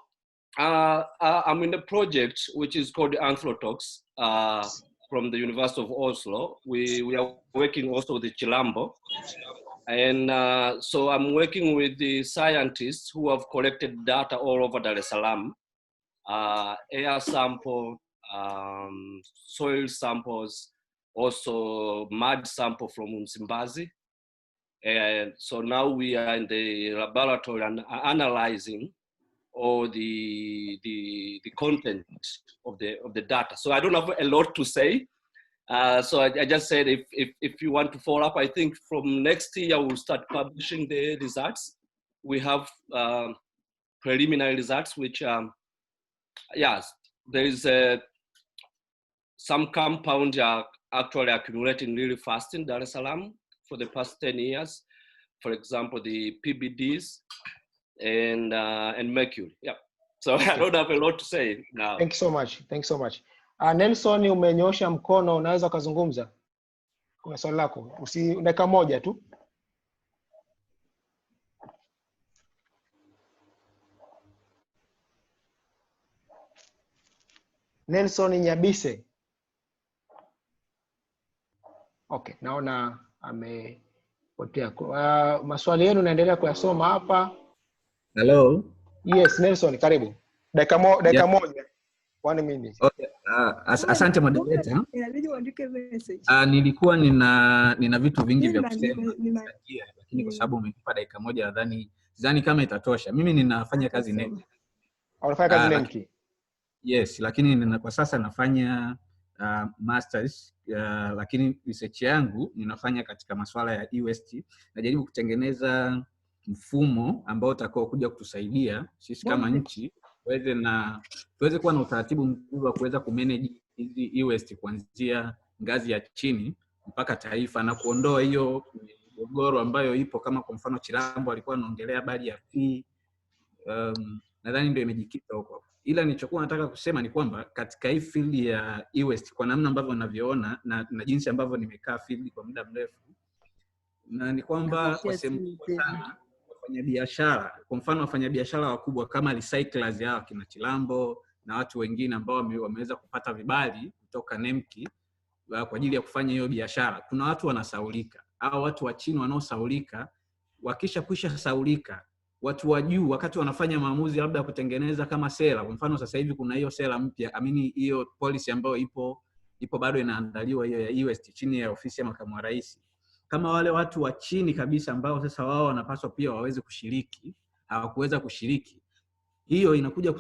I'm in a project which is called Anthrotox from the University of Oslo. We are working also with the Chilambo. And so I'm working with the scientists who have collected data all over Dar es Salaam. Air sample, soil samples, also mud sample from Msimbazi. And so now we are in the laboratory and analyzing all the content of the data. So I don't have a lot to say. So I just said if you want to follow up, I think from next year we'll start publishing the results. We have preliminary results, which yes, there is some compound actually accumulating really fast in Dar es Salaam for the past 10 years. For example, the PBDs and mercury. Yeah. So I don't have a lot to say now. Thank you so much. Nelson, umenyosha mkono, unaweza kuzungumza? Kuna swali lako. Dakika 1 tu. Nelson Nyabise. Okay, naona amepotea. Maswali yenu naendelea kuyasoma hapa. Hello. Yes, Nelson, karibu. Dakika 1. 1 minute. Okay. Asante moderator. Nilikuwa nina vitu vingi vya kusema lakini kwa sababu umenipa dakika 1 nadhani kama itatosha. Mimi ninafanya kazi NEMKI. Unafanya kazi NEMKI? Yes, lakini kwa sasa nafanya masters, lakini research yangu ninafanya katika masuala ya e-waste. Najaribu kutengeneza mfumo ambao utakao kuja kutusaidia sisi kama nchi tuweze kuwa na utaratibu mkubwa wa kuweza kumanage hizi e-waste kuanzia ngazi ya chini mpaka taifa na kuondoa hiyo migogoro ambayo ipo, kama kwa mfano Chilambo alikuwa anaongelea habari ya fee. Nadhani ndio imejikita huko. Ila nilichokuwa nataka kusema ni kwamba katika hii field ya e-waste, kwa namna ambavyo ninavyoona na jinsi ambavyo nimekaa field kwa muda mrefu, na ni kwamba kwa sehemu sana wafanyabiashara, kwa mfano wafanyabiashara wakubwa kama recyclers hao kina Chilambo na watu wengine ambao wameweza kupata vibali kutoka NEMKI kwa ajili ya kufanya hiyo biashara, kuna watu wanasaulika. Hao watu wa chini wanaosaulika, wakisha kwisha saulika, watu wa juu wakati wanafanya maamuzi labda kutengeneza kama sera. Kwa mfano sasa hivi kuna hiyo sera mpya, hiyo policy ambayo ipo bado inaandaliwa, hiyo ya e-waste chini ya ofisi ya makamu wa rais. Kama wale watu wa chini kabisa ambao sasa wao wanapaswa pia waweze kushiriki, hawakuweza kushiriki, hiyo inakuja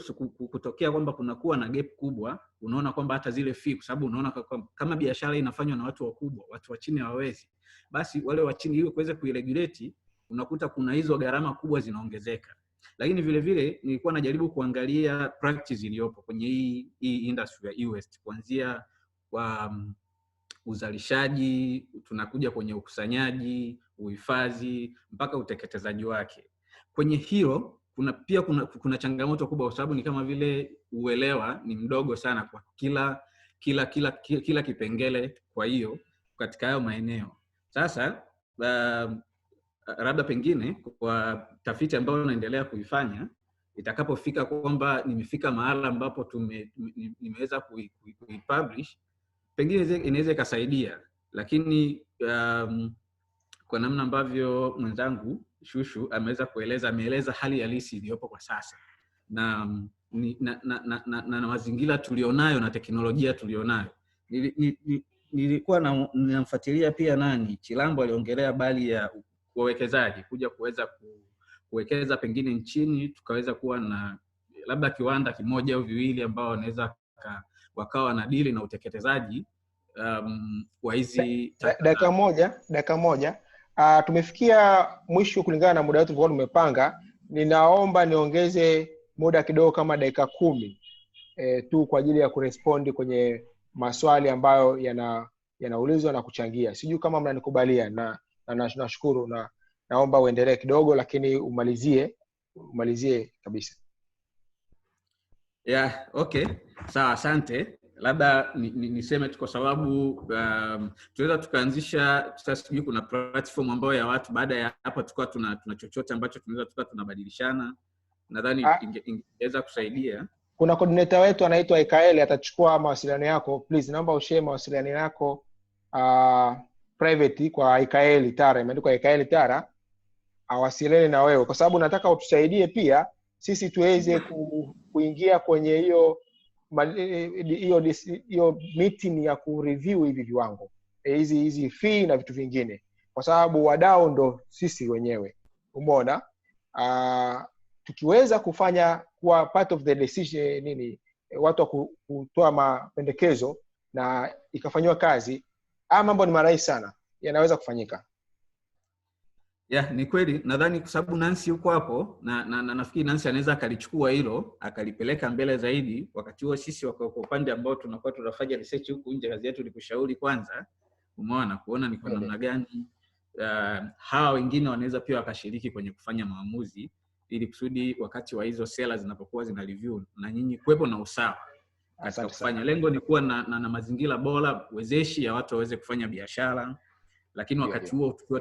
kutokea kwamba kunakuwa na gap kubwa. Unaona kwamba hata zile fee, kwa sababu unaona kama biashara inafanywa na watu wakubwa, watu wa chini hawawezi, basi wale wa chini ili kuweza kuiregulate, unakuta kuna hizo gharama kubwa zinaongezeka. Lakini vile vile nilikuwa najaribu kuangalia practice iliyopo kwenye hii industry ya e-waste, kuanzia kwa uzalishaji, tunakuja kwenye ukusanyaji, uhifadhi, mpaka uteketezaji wake. Kwenye hilo kuna changamoto kubwa, kwa sababu ni kama vile uelewa ni mdogo sana kwa kila kipengele. Kwa hiyo katika hayo maeneo sasa, labda pengine kwa tafiti ambayo naendelea kuifanya, itakapofika kwamba nimefika mahala ambapo nimeweza kuipublish, pengine inaweza ikasaidia. Lakini kwa namna ambavyo mwenzangu Shushu ameweza ameeleza hali halisi iliyopo kwa sasa na mazingira tulionayo na teknolojia tulionayo. Nilikuwa namfuatilia pia Chilambo aliongelea bali ya wawekezaji kuja kuweza kuwekeza pengine nchini, tukaweza kuwa na labda kiwanda kimoja au viwili ambao wanaweza wakawa na dili na uteketezaji wa hizi dakika moja. Tumefikia mwisho kulingana na muda wetu tulikuwa tumepanga. Ninaomba niongeze muda kidogo kama dakika 10 tu kwa ajili ya kurespondi kwenye maswali ambayo yanaulizwa na kuchangia. Sijui kama mnanikubalia, na nashukuru, na naomba uendelee kidogo, lakini umalizie kabisa. Yeah, okay. Sawa, asante. Labda niseme tu kwa sababu tunaweza tukaanzisha, sijui kuna platform ambayo ya watu, baada ya hapa tukao tuna chochote ambacho tunaweza tunabadilishana, nadhani ingeweza kusaidia. Kuna coordinator wetu anaitwa Ikaeli, atachukua mawasiliano yako. Please naomba ushare mawasiliano yako private kwa Ikaeli Tara, imeandikwa Ikaeli Tara, awasiliane na wewe, kwa sababu nataka utusaidie pia sisi tuweze kuingia kwenye hiyo meeting ya kureview hivi viwango, hizi fee na vitu vingine, kwa sababu wadau ndo sisi wenyewe. Umeona? Tukiweza kufanya kuwa part of the decision watu kutoa mapendekezo na ikafanywa kazi, mambo ni marahisi sana, yanaweza kufanyika. Yeah, ni kweli. Nadhani kwa sababu Nancy yuko hapo na nafikiri Nancy anaweza akalichukua hilo akalipeleka mbele zaidi. Wakati huo sisi kwa upande ambao tunakuwa tunafanya research huku nje, kazi yetu ni kushauri kwanza, umeona, kuona ni kwa namna gani hawa wengine wanaweza pia wakashiriki kwenye kufanya maamuzi, ili kusudi wakati wa hizo sera zinapokuwa zina review na nyinyi kuwepo na usawa katika kufanya. Lengo ni kuwa na mazingira bora wezeshi ya watu waweze kufanya biashara, lakini wakati huo tukiwa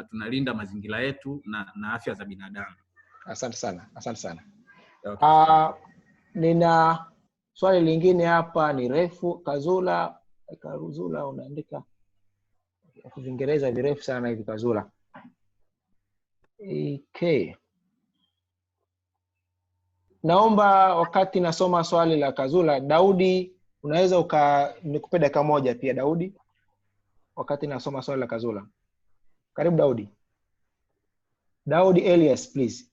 tunalinda mazingira yetu na afya za binadamu. Asante sana. Okay. Nina swali lingine hapa, ni refu. Kazula unaandika kwa Kiingereza virefu sana hivi Kazula. Okay. Naomba wakati nasoma swali la Kazula, Daudi unaweza nikupe dakika moja pia Daudi, wakati nasoma swali la Kazula. Karibu Daudi. Daudi Elias, please.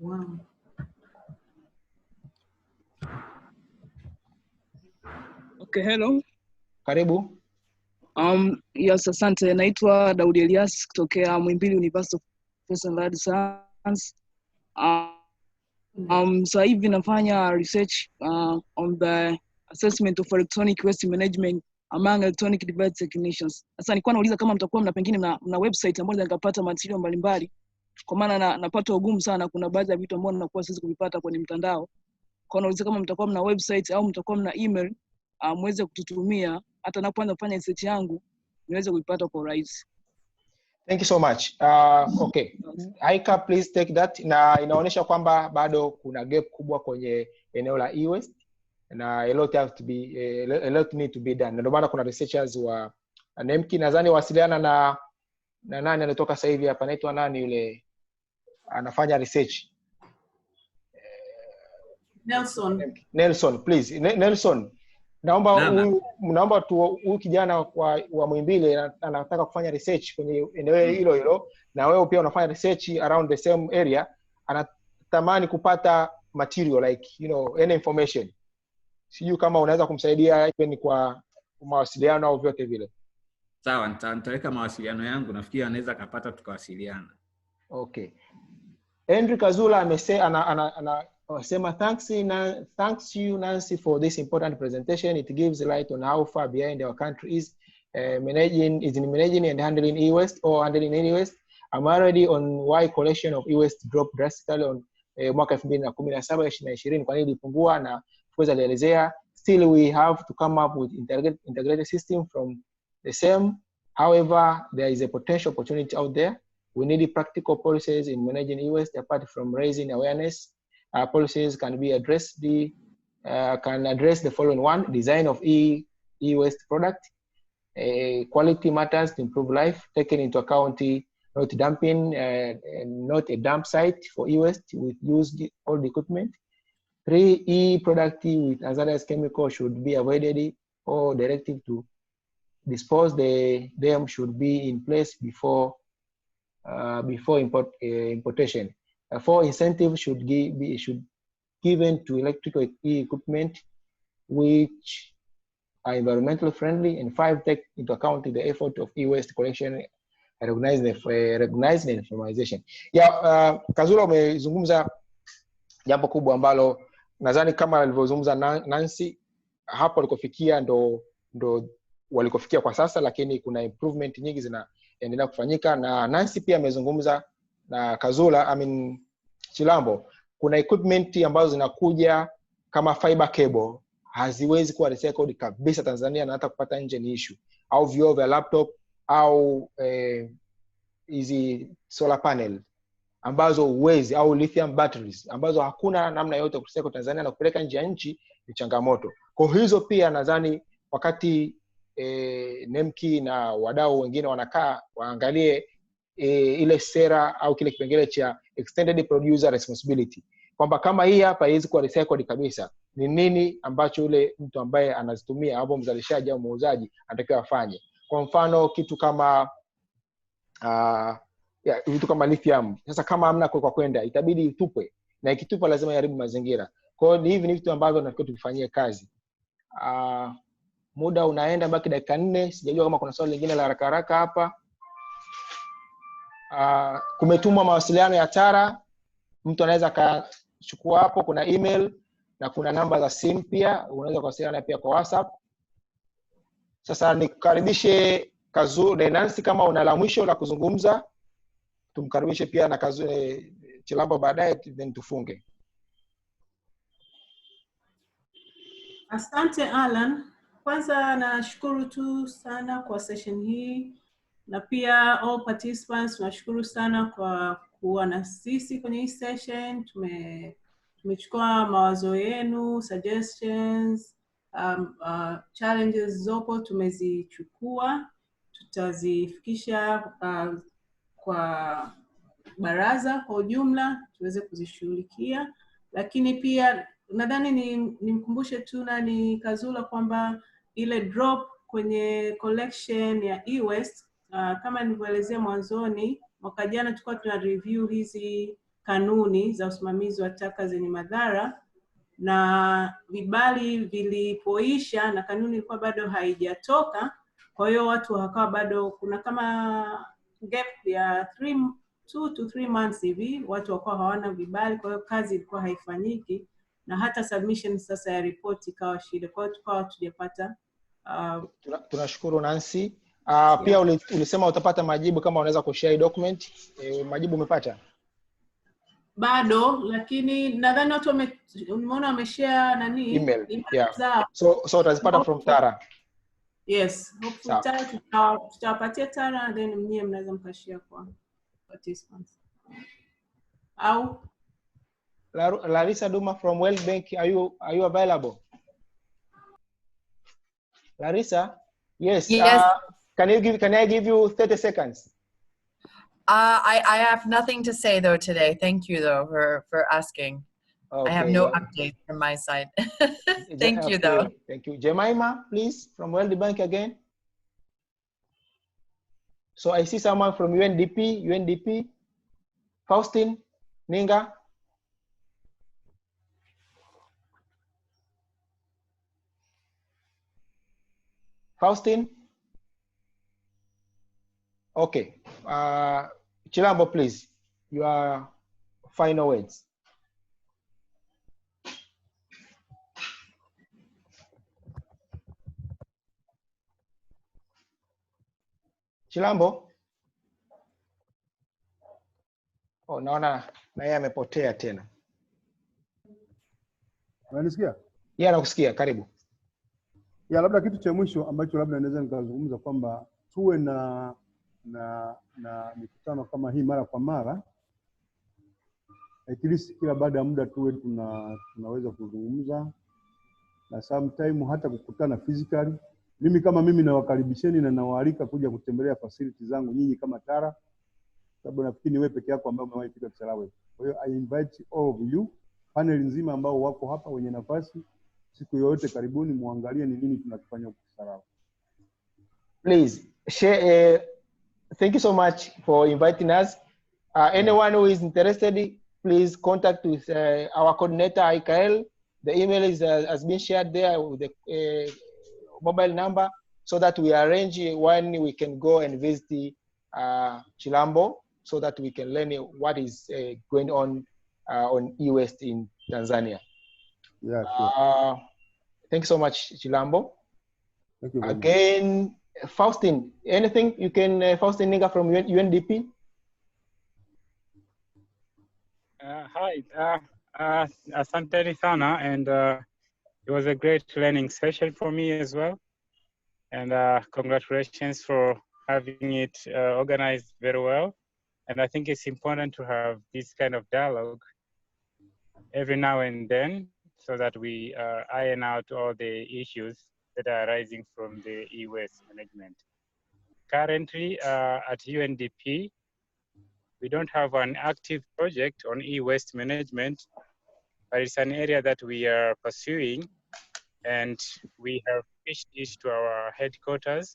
Wow. Okay, hello. Karibu. Yes, asante. Naitwa Daudi Elias kutokea Muhimbili University of Physics and Science. Sasa hivi nafanya research on the assessment of electronic waste management among electronic device technicians. Sasa nilikuwa nauliza kama mtakuwa mna pengine mna website ambayo nikapata material mbalimbali, kwa maana napata ugumu sana, kuna baadhi ya vitu ambavyo nakuwa siwezi kuvipata kwenye mtandao. Kwa nauliza kama mtakuwa mna website au mtakuwa mna email muweze kututumia hata napoanza kufanya research yangu niweze kuipata kwa urahisi. Thank you so much. Okay. Aika, please take that. Na inaonyesha kwamba bado kuna gap kubwa kwenye eneo la e-waste na a lot need to be done. Ndio maana kuna researchers wa NEMKI, nadhani wasiliana na nani anatoka sasa hivi hapa, anaitwa nani yule anafanya research? Nelson, please. Nelson, naomba huyu kijana wa Muhimbili anataka kufanya research kwenye eneo hilo hilo, na wewe pia unafanya research around the same area, anatamani kupata material like any information. Sijui kama unaweza kumsaidia even kwa mawasiliano au vyote vile. Sawa, nitaweka mawasiliano yangu, nafikiri anaweza kupata tukawasiliana. Okay. Henry Kazula anasema thanks you Nancy for this important presentation. It gives light on how far behind our country is managing and handling e-waste or handling e-waste. I'm already on why collection of e-waste dropped drastically on mwaka 2017-2020 kwa nini ilipungua, na kuweza kuelezea still we have to come up with integrated system from the same. However, there is a potential opportunity out there. We need practical policies in managing e-waste. Apart from raising awareness, policies can address the following one: design of e-waste product, quality matters to improve life, taking into account not dumping, not a dump site for e-waste with used old equipment. 3, e-product with hazardous chemicals should be avoided, or directive to dispose them should be in place before importation. 4, incentive should be given to electrical equipment which are environmentally friendly. And 5, take into account the effort of e-waste collection, recognize the informatization. Kazula umezungumza jambo kubwa ambalo nadhani kama alivyozungumza Nancy hapo alikofikia ndo walikofikia kwa sasa, lakini kuna improvement nyingi zinaendelea kufanyika. Na Nancy pia amezungumza na Kazula, Chilambo, kuna equipment ambazo zinakuja kama fiber cable haziwezi kuwa recycled kabisa Tanzania, na hata kupata nje ni issue, au vioo vya laptop au hizi solar panel ambazo uwezi, au lithium batteries ambazo hakuna namna yote kurecycle Tanzania na kupeleka nje ya nchi ni changamoto. Kwa hizo pia nadhani wakati Nemki na wadau wengine wanakaa waangalie ile sera au kile kipengele cha extended producer responsibility, kwamba kama hii hapa haiwezi kuwa recycled kabisa, ni nini ambacho yule mtu ambaye anazitumia hapo, mzalishaji au muuzaji, anatakiwa afanye. Kwa mfano kitu kama vitu kama lithium, sasa kama hamna kwa kwenda itabidi itupwe, na ikitupwa lazima iharibu mazingira. Kwa hiyo hivi ni vitu ambavyo tunatakiwa tufanyie kazi. Muda unaenda, baki dakika 4, sijajua kama kuna swali lingine la haraka haraka hapa. Kumetumwa mawasiliano ya TARA, mtu anaweza akachukua hapo, kuna email na kuna namba za simu pia, unaweza kuwasiliana pia kwa WhatsApp. Sasa nikukaribishe Kazula Nancy, kama una la mwisho la kuzungumza, tumkaribishe pia na Kazula Chilambo baadaye, then tufunge. Asante Allan. Kwanza nashukuru tu sana kwa session hii, na pia all participants nashukuru sana kwa kuwa na sisi kwenye hii session. Tumechukua mawazo yenu, suggestions, challenges zopo tumezichukua, tutazifikisha kwa baraza kwa ujumla tuweze kuzishughulikia. Lakini pia nadhani nimkumbushe tu nani Kazula kwamba ile drop kwenye collection ya e-waste, kama nilivyoelezea mwanzoni, mwaka jana tulikuwa tuna review hizi kanuni za usimamizi wa taka zenye madhara, na vibali vilipoisha na kanuni ilikuwa bado haijatoka. Kwa hiyo watu wakawa bado kuna kama gap ya 2 to 3 months hivi watu wakawa hawana vibali, kwa hiyo kazi ilikuwa haifanyiki, na hata submission sasa ya report ikawa shida. Kwa hiyo tukawa tujapata. Tunashukuru Nancy. Pia ulisema utapata majibu, kama unaweza kushare document. Majibu umepata? Bado, lakini nadhani watu umeona wameshare nani email yeah. So utazipata from TARA. Yes, tutawapatia TARA, then mnye mnaweza mkashare kwa participants. Au Larissa Duma from World Bank, are you available? Larissa? Yes. Can I give you 30 seconds? I have nothing to say though today. Thank you though for asking. Okay. I have no update from my side. Thank you, though. Thank you. Jemima, please, from World Bank again. So I see someone from UNDP. Faustin, Ninga. Faustin? Okay. Chilambo, please, your final words. Chilambo? Oh, naona na yeye amepotea tena. Unanisikia? Yeye anakusikia, karibu. Ya, labda kitu cha mwisho ambacho labda naweza nikazungumza kwamba tuwe na mikutano kama hii mara kwa mara, at least kila baada ya muda tuwe tunaweza kuzungumza, na sometime hata kukutana physically. Mimi kama mimi nawakaribisheni na nawaalika kuja kutembelea facility zangu nyinyi kama TARA, sababu nafikiri ni wewe peke yako ambao umewahi fika Kisarawe. Kwa hiyo I invite all of you, panel nzima ambao wako hapa wenye nafasi, siku yoyote karibuni muangalie ni nini tunakifanya huko Kisarawe. Please share. Thank you so much for inviting us. Anyone who is interested, please contact with our coordinator Ikael. The email is has been shared there with the mobile number, so that we arrange when we can go and visit Chilambo, so that we can learn what is going on E-West in Tanzania. Yeah, sure. Thank you so much, Chilambo. Thank you again. Faustin, anything you can, Faustin Ninga from UNDP? Hi, asante sana, and it was a great learning session for me as well. And congratulations for having it organized very well. And I think it's important to have this kind of dialogue every now and then, so that we iron out all the issues that are arising from the e-waste management. Currently at UNDP, we don't have an active project on e-waste management, but it's an area that we are pursuing, and we have pitched it to our headquarters,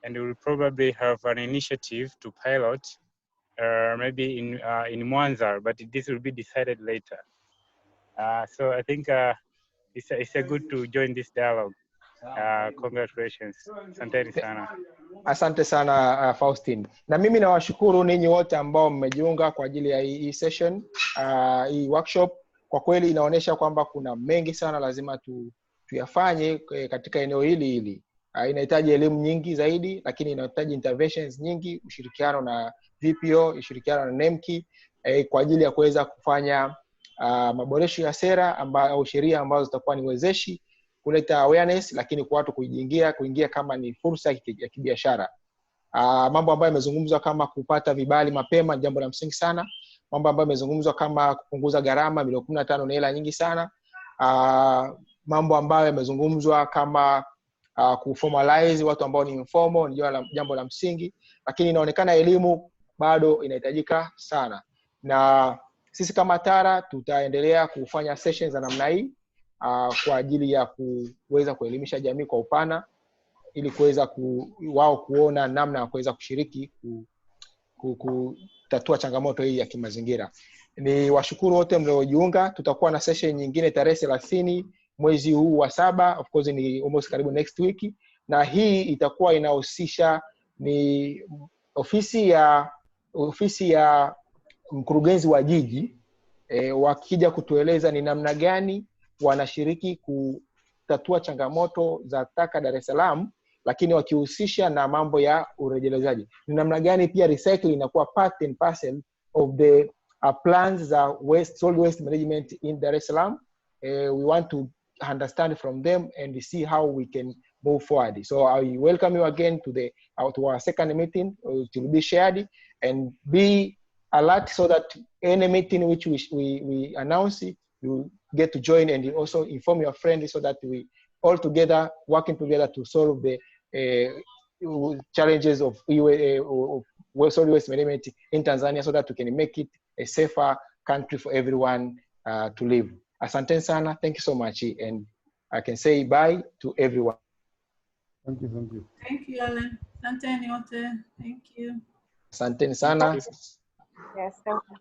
and we will probably have an initiative to pilot maybe in Mwanza, but this will be decided later. So I think it's a good to join this dialogue. Congratulations. Asante sana. Asante sana Faustin. Na mimi nawashukuru ninyi wote ambao mmejiunga kwa ajili ya hii session, hii workshop. Kwa kweli inaonyesha kwamba kuna mengi sana lazima tuyafanye katika eneo hili. Inahitaji elimu nyingi zaidi, lakini inahitaji interventions nyingi, ushirikiano na VPO, ushirikiano na NEMKI kwa ajili ya kuweza kufanya maboresho ya sera au sheria ambazo zitakuwa ni wezeshi, kuleta awareness, lakini kwa watu kuingia kama ni fursa ya kibiashara. Mambo ambayo yamezungumzwa kama kupata vibali mapema ni jambo la msingi sana. Mambo ambayo yamezungumzwa kama kupunguza gharama, milioni 15 ni hela nyingi sana. Mambo ambayo yamezungumzwa kama kuformalize watu ambao ni informal ni jambo la msingi, lakini inaonekana elimu bado inahitajika sana. Na sisi kama TARA tutaendelea kufanya sessions za namna hii kwa ajili ya kuweza kuelimisha jamii kwa upana, ili kuweza wao kuona namna ya kuweza kushiriki kutatua changamoto hii ya kimazingira. Ni washukuru wote mliojiunga. Tutakuwa na session nyingine tarehe 30 mwezi huu wa 7, of course ni almost karibu next week, na hii itakuwa inahusisha ni ofisi ya mkurugenzi wa jiji wakija kutueleza ni namna gani wanashiriki kutatua changamoto za taka Dar es Salaam, lakini wakihusisha na mambo ya urejelezaji. Ni namna gani pia recycling inakuwa part and parcel of the plans za solid waste management in Dar es Salaam. We want to understand from them and see how we can move forward. So I welcome you again to our second meeting. It will be shared, and be alert so that any meeting which we announce, you get to join and also inform your friends, so that we all together working together to solve the challenges of solid waste management in Tanzania, so that we can make it a safer country for everyone to live. Asante sana, thank you so much, and I can say bye to everyone. Thank you, thank you. Thank you, Allan. Asante nyote. Thank you. Asante sana. Yes, thank you.